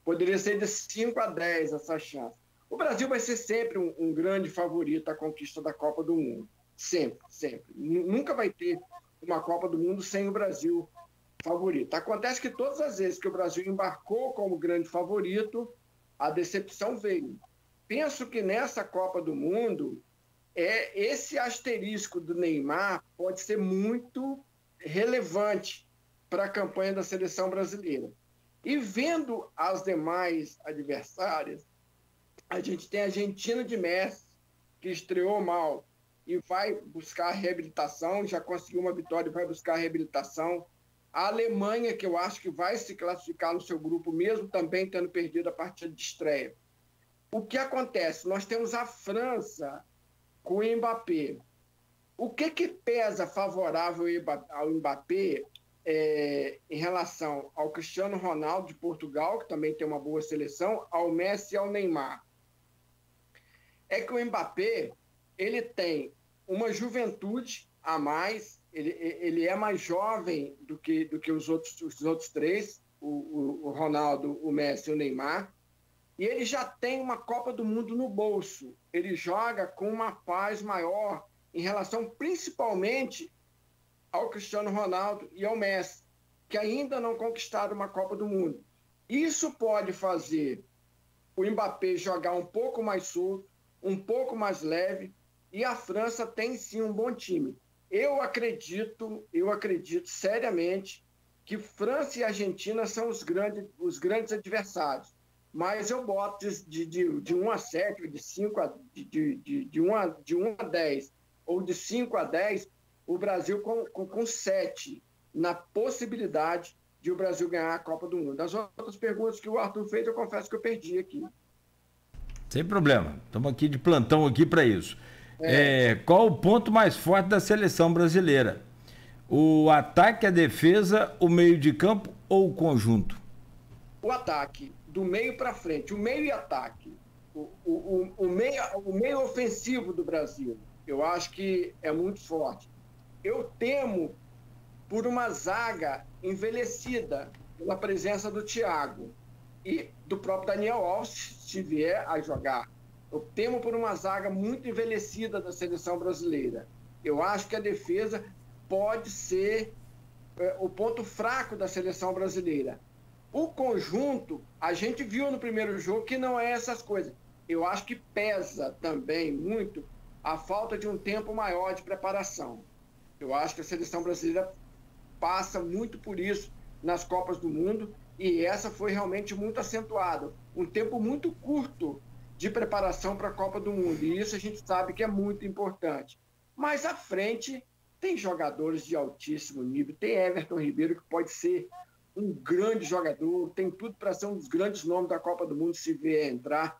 Poderia ser de 5 a 10 essa chance. O Brasil vai ser sempre um grande favorito à conquista da Copa do Mundo. Sempre, sempre. Nunca vai ter uma Copa do Mundo sem o Brasil favorito. Acontece que todas as vezes que o Brasil embarcou como grande favorito, a decepção veio. Penso que nessa Copa do Mundo, esse asterisco do Neymar pode ser muito relevante para a campanha da seleção brasileira. E vendo as demais adversárias, a gente tem a Argentina de Messi, que estreou mal e vai buscar a reabilitação, já conseguiu uma vitória e vai buscar a reabilitação. A Alemanha, que eu acho que vai se classificar no seu grupo, mesmo também tendo perdido a partida de estreia. O que acontece? Nós temos a França com o Mbappé. O que pesa favorável ao Mbappé em relação ao Cristiano Ronaldo de Portugal, que também tem uma boa seleção, ao Messi e ao Neymar. É que o Mbappé, ele tem uma juventude a mais, ele é mais jovem do que os outros três, o Ronaldo, o Messi e o Neymar, e ele já tem uma Copa do Mundo no bolso. Ele joga com uma paz maior em relação principalmente ao Cristiano Ronaldo e ao Messi, que ainda não conquistaram uma Copa do Mundo. Isso pode fazer o Mbappé jogar um pouco mais solto, um pouco mais leve, e a França tem sim um bom time. Eu acredito seriamente que França e Argentina são os grandes adversários. Mas eu boto de 1 a 7, de 5 a, de 1 a 10, ou de 5 a 10, o Brasil com 7, na possibilidade de o Brasil ganhar a Copa do Mundo. As outras perguntas que o Arthur fez, eu confesso que eu perdi aqui. Sem problema, estamos aqui de plantão aqui para isso. Qual o ponto mais forte da seleção brasileira? O ataque, a defesa, o meio de campo ou o conjunto? O ataque, do meio para frente, o meio e ataque. O meio ofensivo do Brasil, eu acho que é muito forte. Eu temo por uma zaga envelhecida pela presença do Thiago e do próprio Daniel Alves, se vier a jogar. Eu temo por uma zaga muito envelhecida da seleção brasileira. Eu acho que a defesa pode ser o ponto fraco da seleção brasileira. O conjunto, a gente viu no primeiro jogo que não é essas coisas. Eu acho que pesa também muito a falta de um tempo maior de preparação. Eu acho que a seleção brasileira passa muito por isso nas Copas do Mundo, e essa foi realmente muito acentuada. Um tempo muito curto de preparação para a Copa do Mundo, e isso a gente sabe que é muito importante. Mas à frente tem jogadores de altíssimo nível, tem Everton Ribeiro, que pode ser um grande jogador, tem tudo para ser um dos grandes nomes da Copa do Mundo se vier entrar.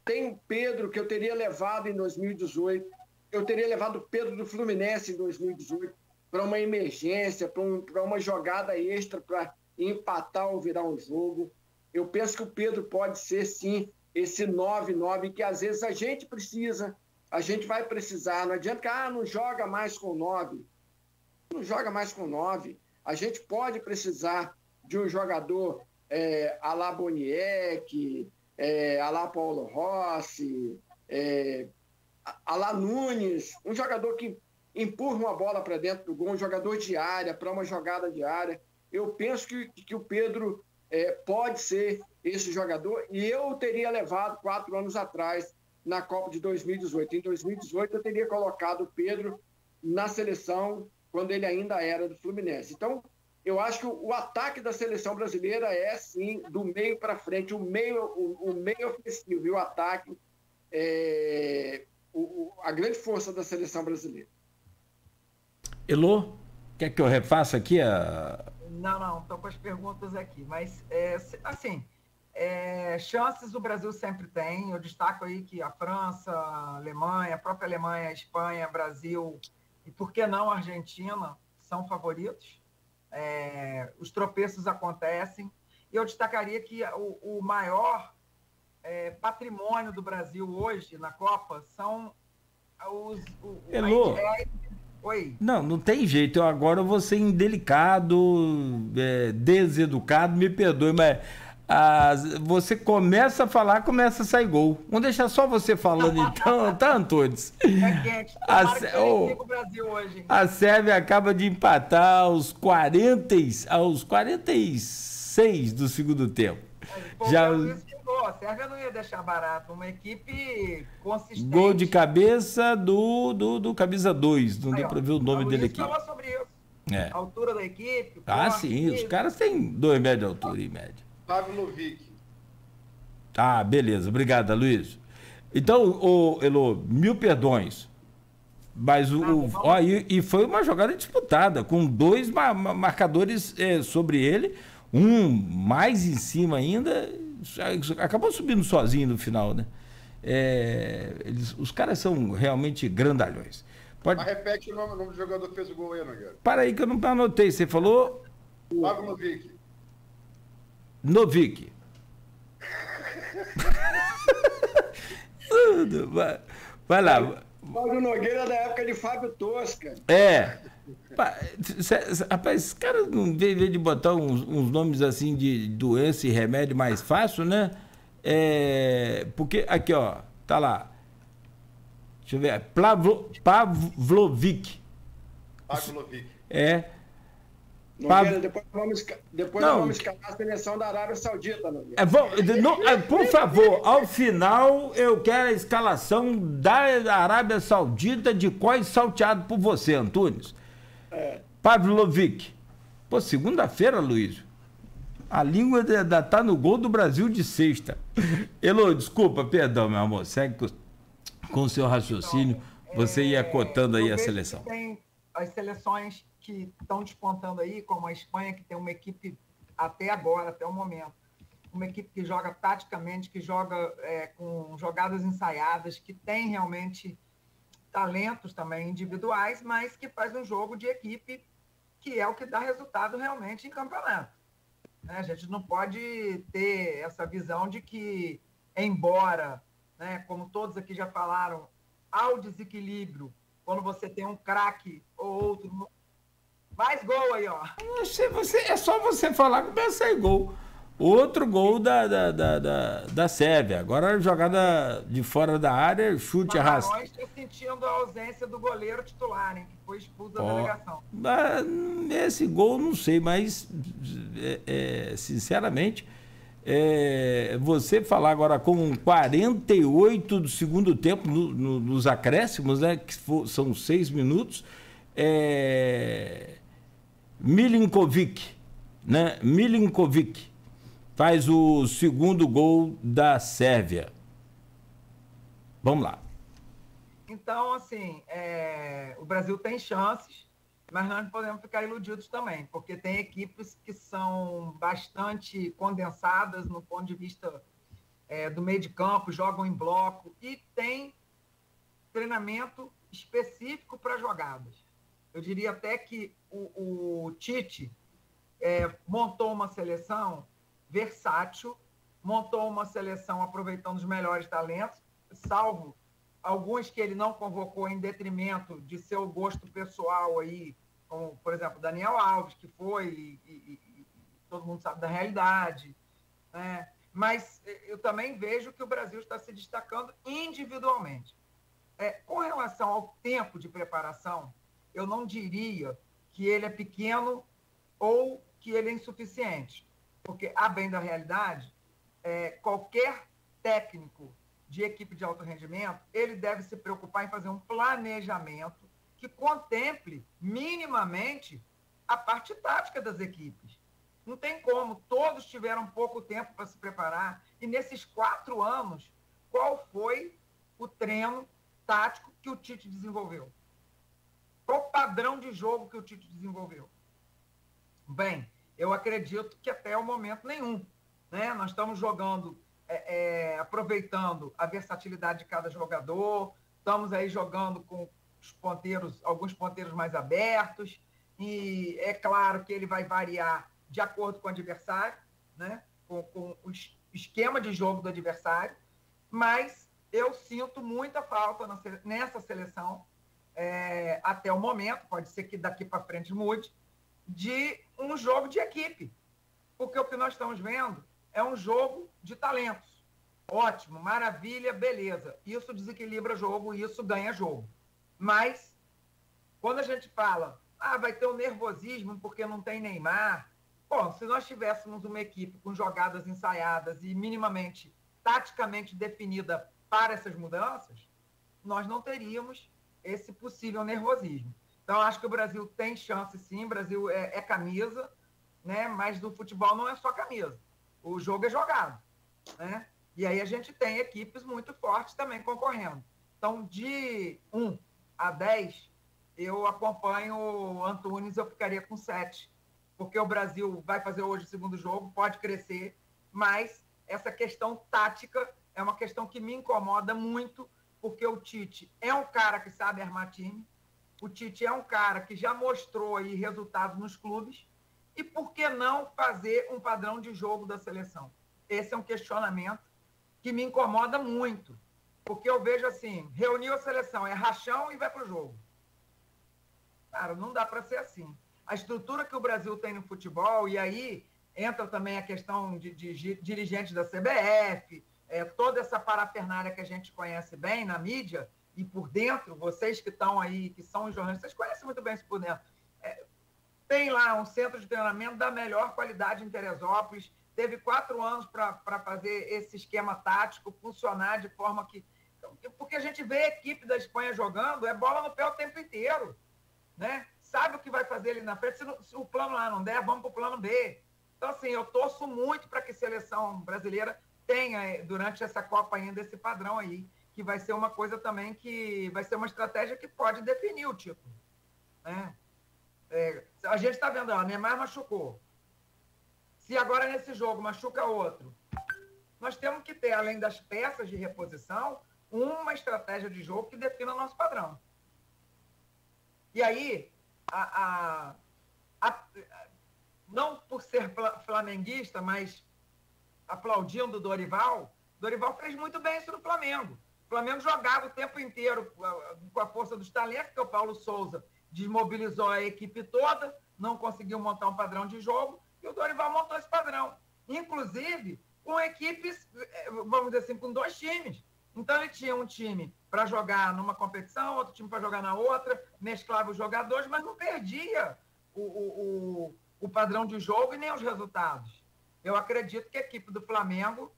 Tem o Pedro, que eu teria levado em 2018, eu teria levado o Pedro do Fluminense em 2018 para uma emergência, para uma jogada extra, para empatar ou virar um jogo. Eu penso que o Pedro pode ser, sim, esse 9-9 que às vezes a gente precisa, a gente vai precisar. Não adianta que não joga mais com 9. Não joga mais com 9. A gente pode precisar de um jogador à la Boniek, à la Paulo Rossi, à la Nunes, um jogador que empurra uma bola para dentro do gol, um jogador de área, para uma jogada de área. Eu penso que o Pedro pode ser esse jogador, e eu teria levado 4 anos atrás na Copa de 2018. Em 2018 eu teria colocado o Pedro na seleção quando ele ainda era do Fluminense. Então, eu acho que o ataque da seleção brasileira é, sim, do meio para frente, o meio ofensivo e o ataque a grande força da seleção brasileira. Elô, quer que eu refaça aqui Não, estou com as perguntas aqui, mas, chances o Brasil sempre tem. Eu destaco aí que a França, a Alemanha, a própria Alemanha, a Espanha, Brasil e, por que não, a Argentina são favoritos. Os tropeços acontecem. E eu destacaria que o maior patrimônio do Brasil hoje na Copa são Elô, oi. Não tem jeito. Agora eu vou ser indelicado, deseducado, me perdoe, mas você começa a falar, começa a sair gol. Vamos deixar só você falando então, tá, Antunes? É quente. O Brasil hoje. A Sérvia acaba de empatar aos 46 do segundo tempo. A Sérvia não ia deixar barato. Uma equipe consistente. Gol de cabeça do camisa 2. Não deu para ver o nome dele aqui. Fala sobre isso. A altura da equipe. Sim. Os caras têm 2 metros de altura, em média. Pavlovic. Beleza. Obrigado, Luiz. Então, Elô, 1000 perdões. Mas e foi uma jogada disputada, com 2 marcadores sobre ele, um mais em cima ainda, acabou subindo sozinho no final, né? Os caras são realmente grandalhões. Mas repete o nome do jogador que fez o gol aí, Nogueira. Para aí que eu não anotei. Você falou? Pavlovic. Novik. Vai lá. Cláudio Nogueira da época de Fábio Tosca. Rapaz, esses caras não devem de botar uns nomes assim de doença e remédio mais fácil, né? Porque aqui, ó, tá lá. Deixa eu ver. Pavlovic. Pavlovic. Nogueira, depois vamos escalar a seleção da Arábia Saudita, Nogueira. Por favor, ao final eu quero a escalação da Arábia Saudita de quais salteado por você, Antunes. Pavlovic. Pô, segunda-feira, Luiz. A língua ainda tá no gol do Brasil de sexta. Elô, desculpa, perdão, meu amor. Segue com o seu raciocínio. Você ia cotando aí a seleção. Tem as seleções que estão despontando aí, como a Espanha, que tem uma equipe até agora, até o momento, uma equipe que joga taticamente, que joga com jogadas ensaiadas, que tem realmente talentos também individuais, mas que faz um jogo de equipe que é o que dá resultado realmente em campeonato. A gente não pode ter essa visão de que, embora, como todos aqui já falaram, há o desequilíbrio, quando você tem um craque ou outro. Mais gol aí, ó. É só você falar que vai sair gol. Outro gol da Sérvia. Agora jogada de fora da área, chute arrastado. Nós estamos sentindo a ausência do goleiro titular, hein, que foi expulso da delegação. Esse gol, não sei, mas sinceramente, você falar agora com 48 do segundo tempo, nos acréscimos, né, que são 6 minutos, Milinkovic, né? Milinkovic faz o segundo gol da Sérvia. Vamos lá. Então, assim, o Brasil tem chances, mas nós não podemos ficar iludidos também, porque tem equipes que são bastante condensadas no ponto de vista do meio de campo, jogam em bloco e tem treinamento específico para jogadas. Eu diria até que o Tite montou uma seleção versátil, montou uma seleção aproveitando os melhores talentos, salvo alguns que ele não convocou em detrimento de seu gosto pessoal aí, como, por exemplo, Daniel Alves, que foi, e todo mundo sabe da realidade, né? Mas eu também vejo que o Brasil está se destacando individualmente. Com relação ao tempo de preparação, eu não diria que ele é pequeno ou que ele é insuficiente, porque, a bem da realidade, qualquer técnico de equipe de alto rendimento, ele deve se preocupar em fazer um planejamento que contemple minimamente a parte tática das equipes. Não tem como, todos tiveram pouco tempo para se preparar, e nesses 4 anos, qual foi o treino tático que o Tite desenvolveu? Qual o padrão de jogo que o Tite desenvolveu? Bem, eu acredito que até o momento nenhum, né? Nós estamos jogando, aproveitando a versatilidade de cada jogador, estamos aí jogando com os ponteiros, alguns ponteiros mais abertos, e é claro que ele vai variar de acordo com o adversário, né? Com o esquema de jogo do adversário, mas eu sinto muita falta nessa seleção, até o momento, pode ser que daqui para frente mude, de um jogo de equipe. Porque o que nós estamos vendo é um jogo de talentos. Ótimo, maravilha, beleza. Isso desequilibra jogo, isso ganha jogo. Mas, quando a gente fala, vai ter um nervosismo porque não tem Neymar. Bom, se nós tivéssemos uma equipe com jogadas ensaiadas e minimamente, taticamente definida para essas mudanças, nós não teríamos esse possível nervosismo. Então, acho que o Brasil tem chance, sim. O Brasil é camisa, né? Mas no futebol não é só camisa. O jogo é jogado, né? E aí a gente tem equipes muito fortes também concorrendo. Então, de 1 a 10, eu acompanho o Antunes, eu ficaria com 7. Porque o Brasil vai fazer hoje o segundo jogo, pode crescer, mas essa questão tática é uma questão que me incomoda muito, porque o Tite é um cara que sabe armar time, o Tite é um cara que já mostrou aí resultados nos clubes, E por que não fazer um padrão de jogo da seleção? Esse é um questionamento que me incomoda muito, porque eu vejo assim, reuniu a seleção, é rachão e vai para o jogo. Cara, não dá para ser assim. A estrutura que o Brasil tem no futebol, e aí entra também a questão de dirigentes da CBF, toda essa parafernália que a gente conhece bem na mídia, e por dentro, vocês que estão aí, que são jornalistas, vocês conhecem muito bem isso por dentro. Tem lá um centro de treinamento da melhor qualidade em Teresópolis, teve 4 anos para fazer esse esquema tático funcionar de forma que... Porque a gente vê a equipe da Espanha jogando, é bola no pé o tempo inteiro, né? Sabe o que vai fazer ali na frente, se o plano A não der, vamos para o plano B. Então, assim, eu torço muito para que a seleção brasileira tenha, durante essa Copa ainda, esse padrão aí, que vai ser uma coisa também que vai ser uma estratégia que pode definir o título, né? A gente está vendo, a Neymar machucou. Se agora nesse jogo machuca outro, nós temos que ter, além das peças de reposição, uma estratégia de jogo que defina o nosso padrão. E aí, não por ser flamenguista, mas aplaudindo o Dorival fez muito bem isso no Flamengo. O Flamengo jogava o tempo inteiro com a força dos talentos, que o Paulo Souza desmobilizou a equipe toda, não conseguiu montar um padrão de jogo, e o Dorival montou esse padrão. Inclusive, com equipes, vamos dizer assim, com 2 times. Então, ele tinha um time para jogar numa competição, outro time para jogar na outra, mesclava os jogadores, mas não perdia o padrão de jogo e nem os resultados. Eu acredito que a equipe do Flamengo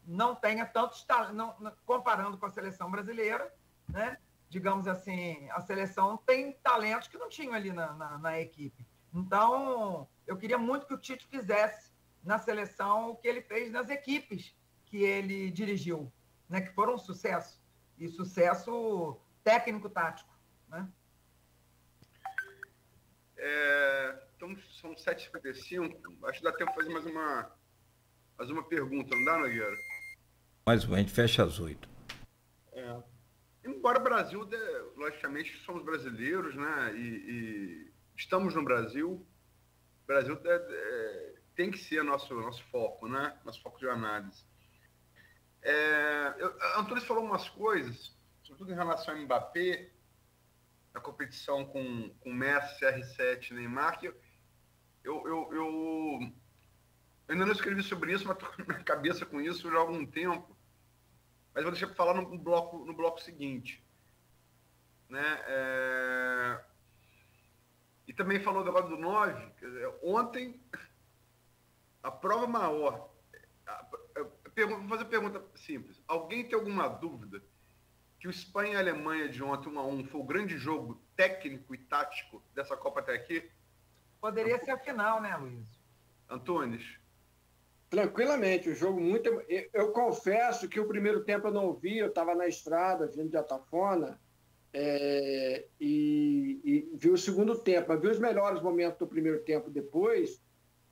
não tenha tantos talentos, comparando com a seleção brasileira, né? Digamos assim, a seleção tem talentos que não tinham ali na equipe. Então, eu queria muito que o Tite fizesse na seleção o que ele fez nas equipes que ele dirigiu, né? Que foram um sucesso, e sucesso técnico-tático, né? Então, são 7h55, acho que dá tempo de fazer mais uma pergunta, não dá, Nogueira? Mais uma, a gente fecha às 8. Embora o Brasil, logicamente, somos brasileiros, né? E estamos no Brasil. O Brasil tem que ser nosso foco, né? Nosso foco de análise. Antônio falou umas coisas, sobretudo em relação ao Mbappé, a competição com Messi, CR7 e Neymar, que eu ainda não escrevi sobre isso, mas estou com a minha cabeça com isso já há algum tempo. Mas vou deixar para falar no bloco seguinte, né? E também falou do negócio do 9. Quer dizer, ontem, a prova maior... Vou fazer uma pergunta simples. Alguém tem alguma dúvida que o Espanha e a Alemanha de ontem, 1-1, foi o grande jogo técnico e tático dessa Copa até aqui? Poderia ser a final, né, Luiz? Antunes? Tranquilamente, o jogo muito... Eu confesso que o primeiro tempo eu não vi, eu estava na estrada, vindo de Atafona, e vi o segundo tempo, mas vi os melhores momentos do primeiro tempo depois,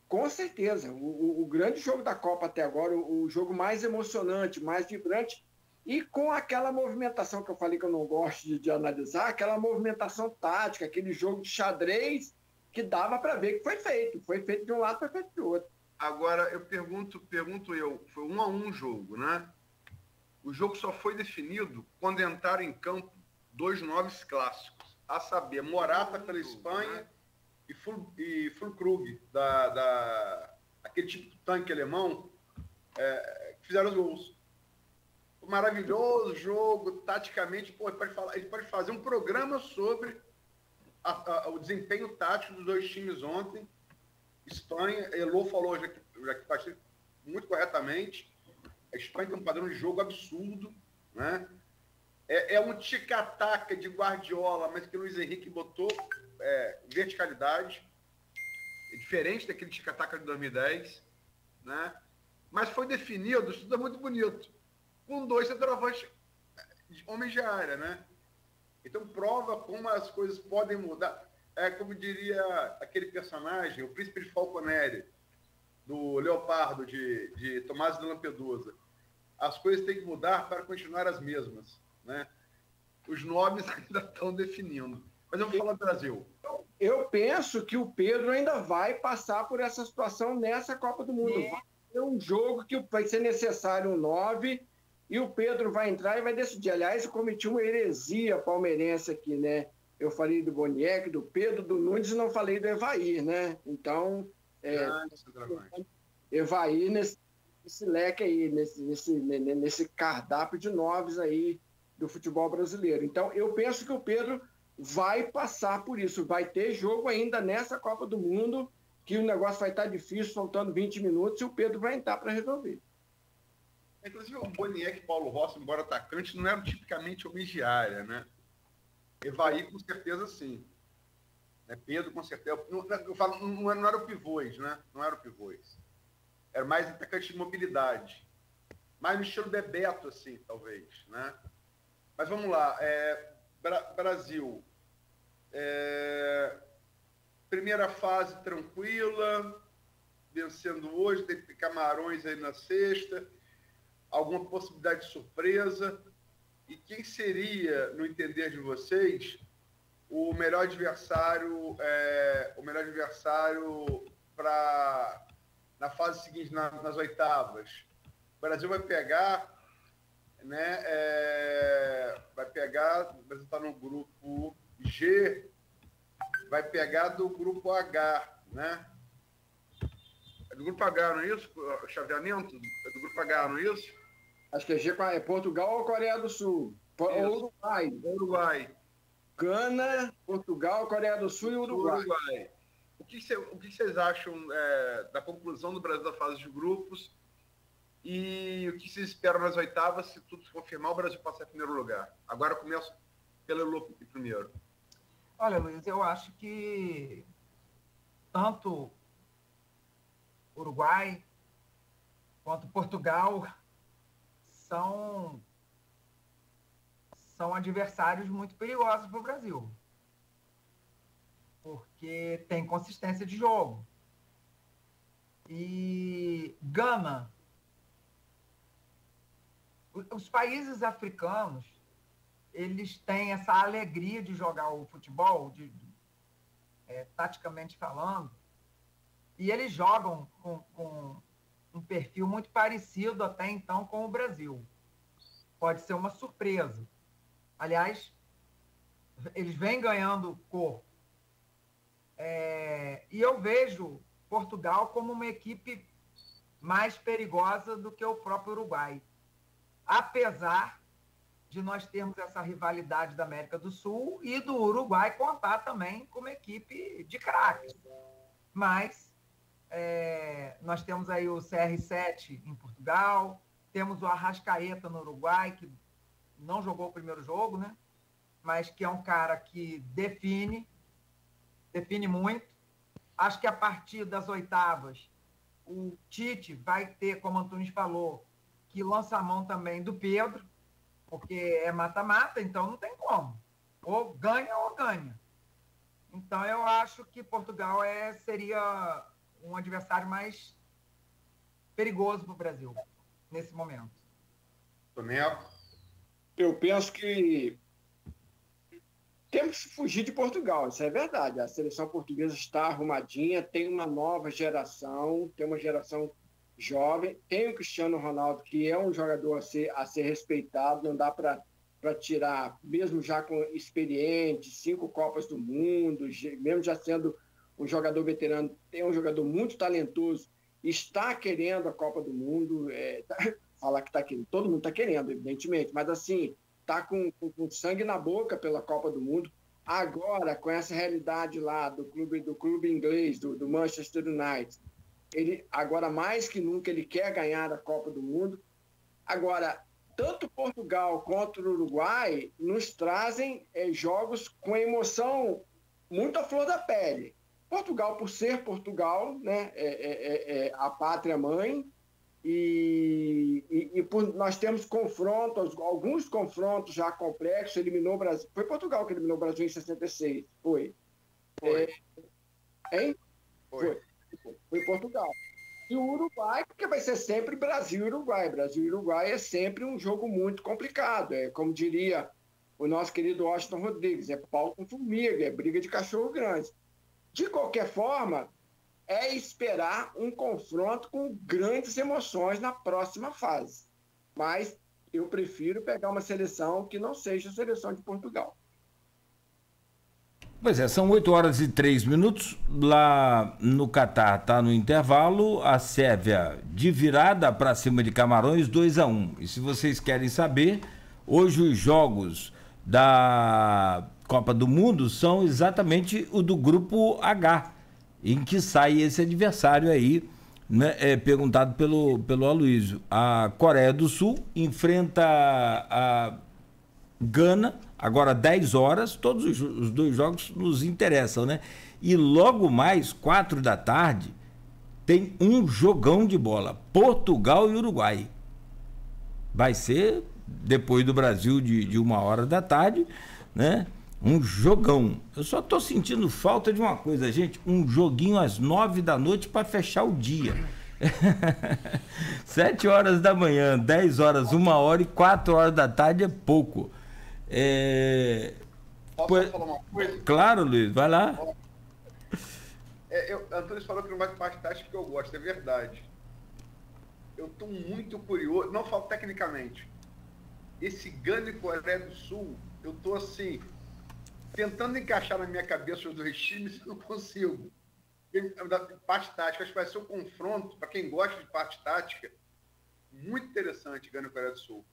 com certeza. O grande jogo da Copa até agora, o jogo mais emocionante, mais vibrante, e com aquela movimentação que eu falei que eu não gosto de analisar, aquela movimentação tática, aquele jogo de xadrez que dava para ver que foi feito. Foi feito de um lado, foi feito de outro. Agora, eu pergunto foi 1-1 o jogo, né? O jogo só foi definido quando entraram em campo 2 9 clássicos, a saber, Morata pela Espanha, né? e Füllkrug, aquele tipo de tanque alemão, que fizeram os gols. Maravilhoso jogo, taticamente, ele pode fazer um programa sobre o desempenho tático dos 2 times ontem. Espanha, Elô falou já que passei muito corretamente, a Espanha tem um padrão de jogo absurdo, né? É um tic-tac de Guardiola, mas que o Luiz Henrique botou verticalidade, diferente daquele tic-tac de 2010, né? Mas foi definido, isso tudo é muito bonito, com 2 centroavantes homens de área, né? Então prova como as coisas podem mudar. Como diria aquele personagem, o Príncipe de Falconeri, do Leopardo, de Tomás de Lampedusa. As coisas têm que mudar para continuar as mesmas, né? Os nomes ainda estão definindo. Mas eu vou falar do Brasil. Eu penso que o Pedro ainda vai passar por essa situação nessa Copa do Mundo. Vai ter um jogo que vai ser necessário um 9 e o Pedro vai entrar e vai decidir. Aliás, eu cometi uma heresia palmeirense aqui, né? Eu falei do Boniek, do Pedro, do Nunes e não falei do Evair, né? Então, Evair nesse leque aí, nesse cardápio de 9 aí do futebol brasileiro. Então, eu penso que o Pedro vai passar por isso. Vai ter jogo ainda nessa Copa do Mundo, que o negócio vai estar difícil, faltando 20 minutos, e o Pedro vai entrar para resolver. Inclusive, o Boniek e Paulo Rossi, embora atacante, não eram tipicamente homens de área, né? Evair, com certeza, sim. Pedro, com certeza. Eu falo, não eram pivôs, né? Não eram pivôs. Era mais atacante de mobilidade. Mais no estilo Bebeto, assim, talvez, né? Mas vamos lá. Brasil. Primeira fase tranquila, vencendo hoje, tem Camarões aí na sexta. Alguma possibilidade de surpresa? E quem seria, no entender de vocês, o melhor adversário para na fase seguinte, nas oitavas? O Brasil vai pegar, né? O Brasil está no grupo G, vai pegar do grupo H, né? É do grupo H, não é isso? O chaveamento é do grupo H, não é isso? Acho que é Portugal ou Coreia do Sul? Ou Uruguai. Gana, Portugal, Coreia do Sul e Uruguai. O que vocês acham da conclusão do Brasil da fase de grupos e o que vocês esperam nas oitavas, se tudo se confirmar, o Brasil passar em primeiro lugar? Agora eu começo pelo Elô primeiro. Olha, Luiz, eu acho que tanto Uruguai quanto Portugal são adversários muito perigosos para o Brasil, porque tem consistência de jogo. E Gana, os países africanos, eles têm essa alegria de jogar o futebol, taticamente falando, e eles jogam com um perfil muito parecido até então com o Brasil. Pode ser uma surpresa. Aliás, eles vêm ganhando corpo. E eu vejo Portugal como uma equipe mais perigosa do que o próprio Uruguai. Apesar de nós termos essa rivalidade da América do Sul e do Uruguai contar também com uma equipe de craques. Mas nós temos aí o CR7 em Portugal, temos o Arrascaeta no Uruguai, que não jogou o primeiro jogo, né? Mas que é um cara que define muito. Acho que a partir das oitavas, o Tite vai ter, como o Antunes falou, que lança a mão também do Pedro, porque é mata-mata, então não tem como. Ou ganha. Então eu acho que Portugal seria um adversário mais perigoso para o Brasil nesse momento. Eu penso que temos que fugir de Portugal, isso é verdade. A seleção portuguesa está arrumadinha, tem uma nova geração, tem uma geração jovem, tem o Cristiano Ronaldo, que é um jogador a ser respeitado, não dá para tirar, mesmo já com experiente, 5 Copas do Mundo, mesmo já sendo um jogador veterano, tem um jogador muito talentoso, está querendo a Copa do Mundo, falar que está querendo, todo mundo está querendo, evidentemente, mas assim, está com sangue na boca pela Copa do Mundo. Agora, com essa realidade lá do clube inglês, do Manchester United, ele, agora mais que nunca, ele quer ganhar a Copa do Mundo. Agora, tanto Portugal quanto o Uruguai nos trazem jogos com emoção muito à flor da pele. Portugal, por ser Portugal, né, a pátria-mãe, e por nós temos confrontos, alguns confrontos já complexos, eliminou o Brasil. Foi Portugal que eliminou o Brasil em 66, foi. Foi Portugal. E o Uruguai, porque vai ser sempre Brasil e Uruguai. Brasil e Uruguai é sempre um jogo muito complicado. Como diria o nosso querido Washington Rodrigues, é pau com formiga, é briga de cachorro grande. De qualquer forma, é esperar um confronto com grandes emoções na próxima fase. Mas eu prefiro pegar uma seleção que não seja a seleção de Portugal. Pois é, são 8h03. Lá no Catar está no intervalo, a Sérvia de virada para cima de Camarões, 2-1. E se vocês querem saber, hoje os jogos da Copa do Mundo são exatamente o do grupo H, em que sai esse adversário aí, né, perguntado pelo Aloysio. A Coreia do Sul enfrenta a Gana, agora 10 horas, todos os dois jogos nos interessam, né? E logo mais, 4 da tarde, tem um jogão de bola, Portugal e Uruguai. Vai ser, depois do Brasil, de 1h da tarde, né? Um jogão. Eu só tô sentindo falta de uma coisa, gente, um joguinho às 9 da noite para fechar o dia. 7 horas da manhã, 10 horas, 1h e 4 horas da tarde é pouco. Posso falar uma coisa? Claro, Luiz, vai lá. Antônio falou que não vai para parte tática que eu gosto, é verdade. Eu estou muito curioso, não falo tecnicamente. Esse Gana e Coreia do Sul, eu estou assim, tentando encaixar na minha cabeça os dois times, eu não consigo. Parte tática, acho que vai ser um confronto, para quem gosta de parte tática, muito interessante, Gana e Coreia do Sul.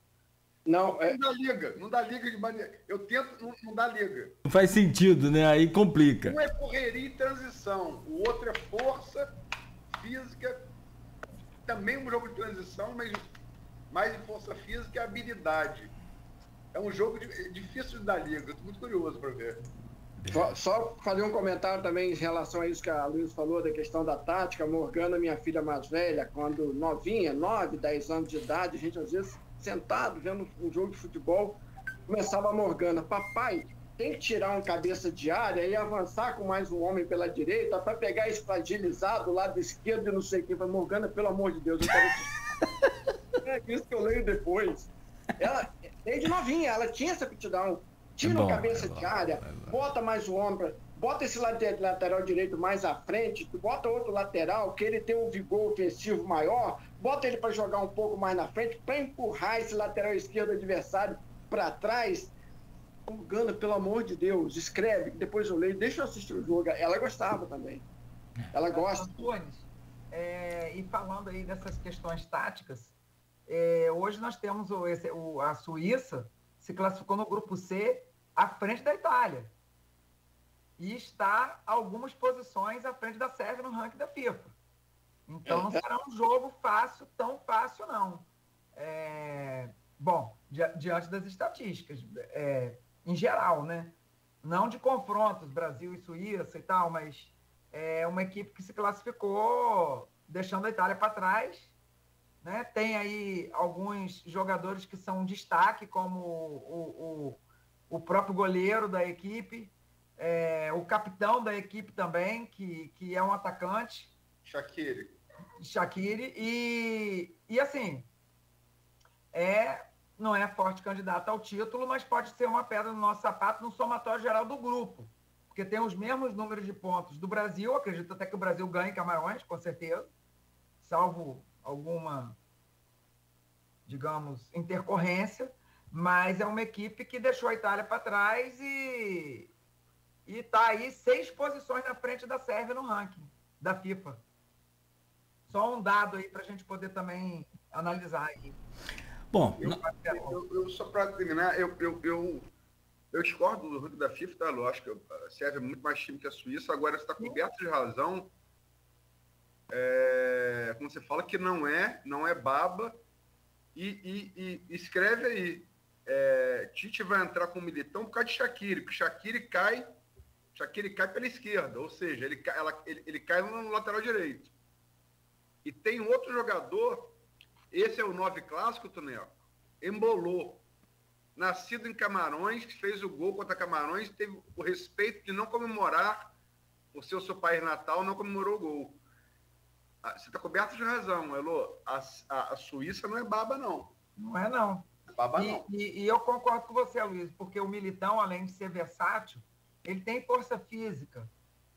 Não dá liga de maneira. Eu tento, não dá liga. Não faz sentido, né? Aí complica. Um é correria e transição, o outro é força, física, também um jogo de transição, mas mais em força física e habilidade. É um jogo difícil de dar liga, estou muito curioso para ver. Só fazer um comentário também em relação a isso que a Luiz falou, da questão da tática. A Morgana, minha filha mais velha, quando novinha, 9, 10 anos de idade, a gente às vezes sentado vendo um jogo de futebol, começava a Morgana: papai, tem que tirar um cabeça de área e avançar com mais um homem pela direita para pegar esse fragilizado do lado esquerdo e não sei o que. Eu falei: Morgana, pelo amor de Deus, eu quero... É isso que eu leio depois. Ela, desde novinha, ela tinha essa aptidão. Tira um cabeça de área, bota mais um homem, bota esse lateral direito mais à frente, bota outro lateral, que ele tem um vigor ofensivo maior, bota ele para jogar um pouco mais na frente, para empurrar esse lateral esquerdo adversário para trás. Gana, pelo amor de Deus, escreve, depois eu leio, deixa eu assistir o jogo. Ela gostava também. Ela gosta. Antunes, e falando aí dessas questões táticas, hoje nós temos a Suíça se classificou no grupo C à frente da Itália. E está algumas posições à frente da Sérvia no ranking da FIFA. Então não será um jogo fácil, tão fácil não. Bom, diante das estatísticas, em geral, né? Não de confrontos, Brasil e Suíça e tal, mas é uma equipe que se classificou deixando a Itália para trás, né? Tem aí alguns jogadores que são um destaque, como o próprio goleiro da equipe, o capitão da equipe também, que é um atacante. Shaqiri. E assim, não é forte candidata ao título, mas pode ser uma pedra no nosso sapato no somatório geral do grupo, porque tem os mesmos números de pontos do Brasil. Acredito até que o Brasil ganhe Camarões, com certeza, salvo alguma, digamos, intercorrência, mas é uma equipe que deixou a Itália para trás e está aí 6 posições na frente da Sérvia no ranking da FIFA. Só um dado aí para a gente poder também analisar aí. Bom, eu só para terminar, eu discordo do ranking da FIFA, tá? Lógico, a Sérvia é muito mais time que a Suíça. Agora você está coberto de razão, como você fala, que não é baba, e escreve aí, Tite vai entrar com o Militão por causa de Shaqiri, porque Shaqiri cai pela esquerda, ou seja, ele cai no lateral direito. E tem outro jogador, esse é o 9 clássico, Tonel, Embolou, nascido em Camarões, que fez o gol contra Camarões, teve o respeito de não comemorar, por ser o seu país natal, não comemorou o gol. Você está coberto de razão, Elô. A Suíça não é baba, não. Não é, não. Baba, não. E eu concordo com você, Luiz, porque o Militão, além de ser versátil, ele tem força física.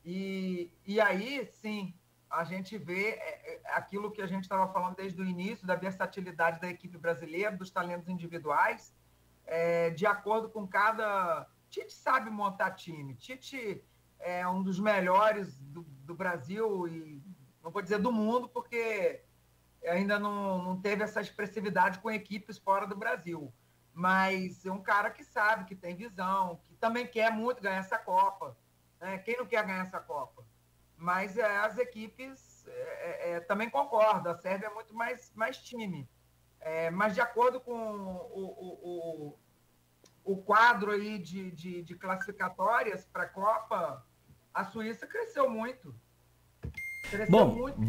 E aí, sim, a gente vê aquilo que a gente estava falando desde o início, da versatilidade da equipe brasileira, dos talentos individuais, de acordo com cada... Tite sabe montar time. Tite é um dos melhores do Brasil e, não vou dizer do mundo, porque ainda não teve essa expressividade com equipes fora do Brasil. Mas é um cara que sabe, que tem visão, que também quer muito ganhar essa Copa. Né? Quem não quer ganhar essa Copa? Mas as equipes também concordam, a Sérvia é muito mais time. Mas de acordo com o quadro aí de classificatórias para a Copa, a Suíça cresceu muito. Cresceu muito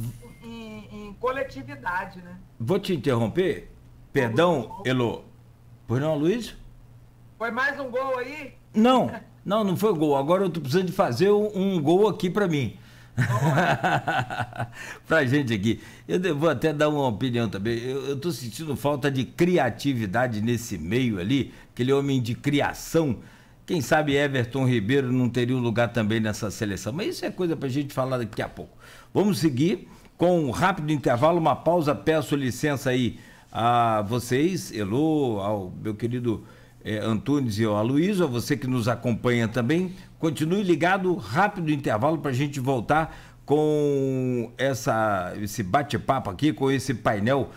em coletividade, né? Vou te interromper. Perdão, Elô. Pois não, Luiz? Foi mais um gol aí? Não foi gol. Agora eu tô precisando de fazer um gol aqui para mim. Pra gente aqui. Eu vou até dar uma opinião também. Eu tô sentindo falta de criatividade nesse meio ali, aquele homem de criação. Quem sabe Everton Ribeiro não teria um lugar também nessa seleção, mas isso é coisa pra gente falar daqui a pouco. Vamos seguir com um rápido intervalo, uma pausa. Peço licença aí a vocês, Elô, ao meu querido Antunes e ao Aloysio, a você que nos acompanha também. Continue ligado, rápido intervalo para a gente voltar com esse bate-papo aqui, com esse painel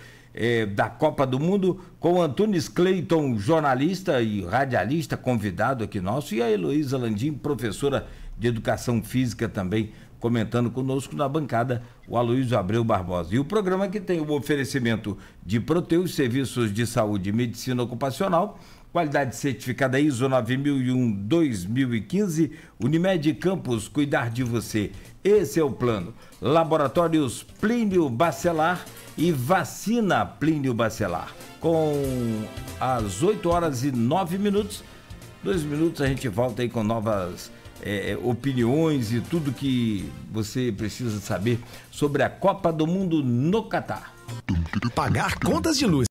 da Copa do Mundo, com o Antunes Cleiton, jornalista e radialista, convidado aqui nosso, e a Heloísa Landim, professora de Educação Física também, comentando conosco na bancada, o Aloysio Abreu Barbosa. E o programa que tem o oferecimento de Proteus, serviços de saúde e medicina ocupacional, qualidade certificada ISO 9001-2015, Unimed Campos, cuidar de você. Esse é o plano. Laboratórios Plínio Bacelar e vacina Plínio Bacelar. Com as 8h09, 2 minutos a gente volta aí com novas opiniões e tudo que você precisa saber sobre a Copa do Mundo no Catar. Pagar contas de luz